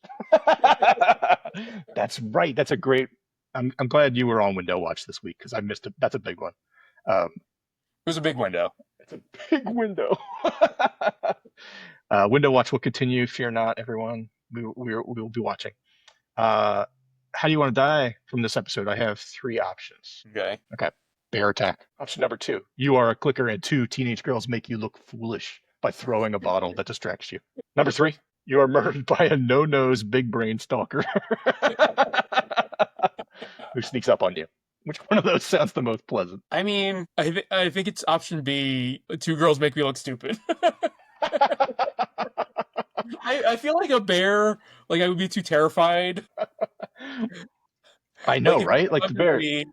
That's right. That's a great. I'm glad you were on Window Watch this week because I missed it. That's a big one. Um, It was a big window. it's a big window. Window Watch will continue. Fear not, everyone. We will be watching. Uh, how do you want to die from this episode? I have three options. Okay. Okay. Bear attack. Option number two. You are a clicker and two teenage girls make you look foolish by throwing a bottle that distracts you. Number three. You are murdered by a no-nose big brain stalker who sneaks up on you. Which one of those sounds the most pleasant? I mean, I think it's option B. Two girls make me look stupid. I feel like a bear. Like I would be too terrified. I Like know, if you right? come Like the up to bear. me,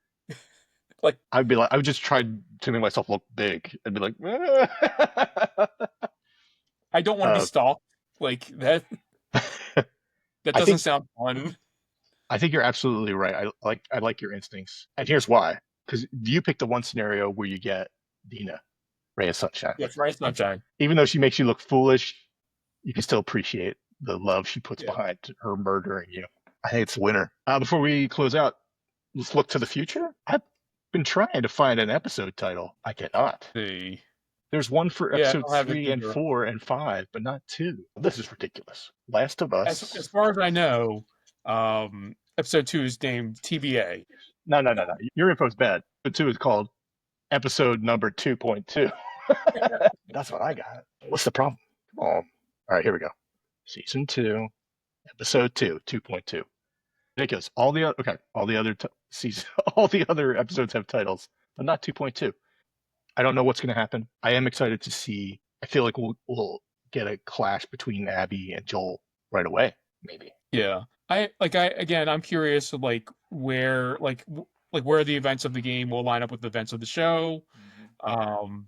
like I would just try to make myself look big and be like, I don't want to be uh, stalked. Like that I doesn't think sound fun. I think you're absolutely right. I like your instincts, and here's why. Because you pick the one scenario where you get Dina, Ray of Sunshine. Yes, right, sunshine. Even though she makes you look foolish, you can still appreciate the love she puts Yeah. behind her murdering you. I think it's the winner. Before we close out, let's look to the future. I've been trying to find an episode title. I cannot. See. There's one for Yeah, I episode don't have it three and either. 4 and 5, but not two. This is ridiculous. Last of As Us. far as I know, episode 2 is named TBA. No, no, no, no. Your info's bad. But two is called episode number 2.2. That's what I got. What's the problem? Come on. All right, here we go. Season 2, episode 2, 2.2. Ridiculous. All the other season, all the other episodes have titles, but not 2.2. I don't know what's going to happen. I am excited to see. I feel like we'll get a clash between Abby and Joel right away. Maybe. Yeah. I'm curious like where like where the events of the game will line up with the events of the show. Um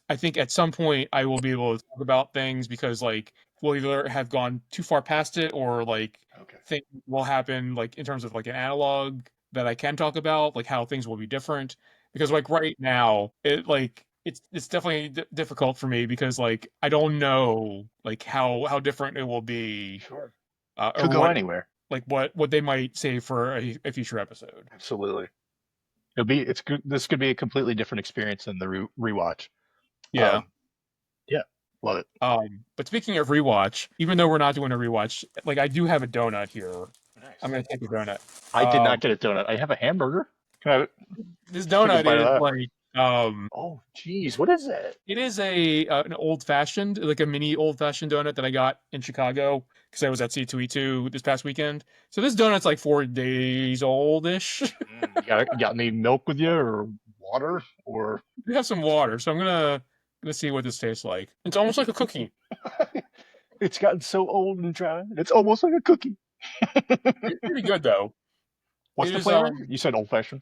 I think at some point I will be able to talk about things because like we'll either have gone too far past it or like Okay. things will happen like in terms of like an analog that I can talk about, like how things will be different. Because like right now, it's definitely difficult for me because like I don't know like how different it will be, Sure. or Could go anywhere. what they might say for a future episode. Absolutely. It's good. This could be a completely different experience than the rewatch. Yeah. Um, yeah, love it. But speaking of rewatch, even though we're not doing a rewatch, like I do have a donut here. I'm Nice. gonna take a donut. I did not get a donut. I have a hamburger. Can I This take a donut bite of is that? like Oh, geez, what is that? it is a an old fashioned, like a mini old fashioned donut that I got in Chicago because I was at C2E2 this past weekend. So this donut's like 4 days old-ish. You got any milk with you or water or? We have some water, so I'm gonna see what this tastes like. It's almost like a cookie. It's gotten so old and dry. It's almost like a cookie. It's pretty good though. What's It the is flavor? You said old fashioned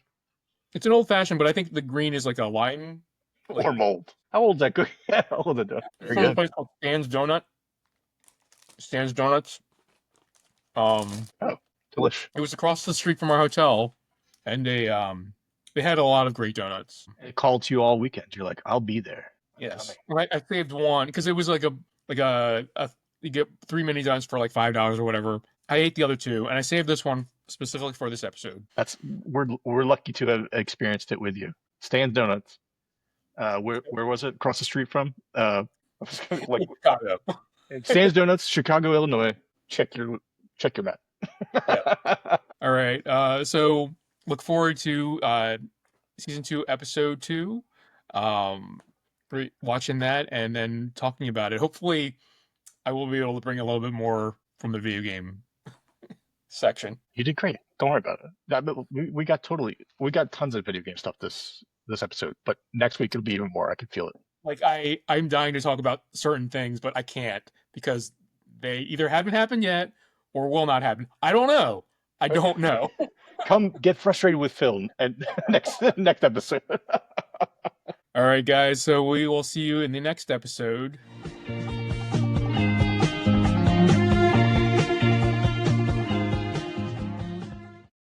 it's an old fashioned, but I think the green is like a lime. Like or mold. How old is that cookie? How old is it? Very from a good. place called Stan's Donut. Stan's Donuts. Oh, delish. It was across the street from our hotel, and they had a lot of great donuts. It called to you all weekend. You're like, I'll be there. Dummy. Yes. I saved one because it was like a you get 3 mini Duns for like $5 or whatever. I ate the other two, and I saved this one specifically for this episode. That's we're lucky to have experienced it with you. Stan's Donuts. Where was it? Across the street from? Like Chicago. Stan's Donuts, Chicago, Illinois. Check your map. Yeah. All right. So look forward to season 2, episode 2. Watching that and then talking about it. Hopefully, I will be able to bring a little bit more from the video game section. You did great. Don't worry about it. We got tons of video game stuff this episode, but next week it'll be even more. I can feel it. Like I'm dying to talk about certain things, but I can't because they either haven't happened yet or will not happen. I don't know. I don't know. Come get frustrated with Phil and next episode. All right, guys. So we will see you in the next episode.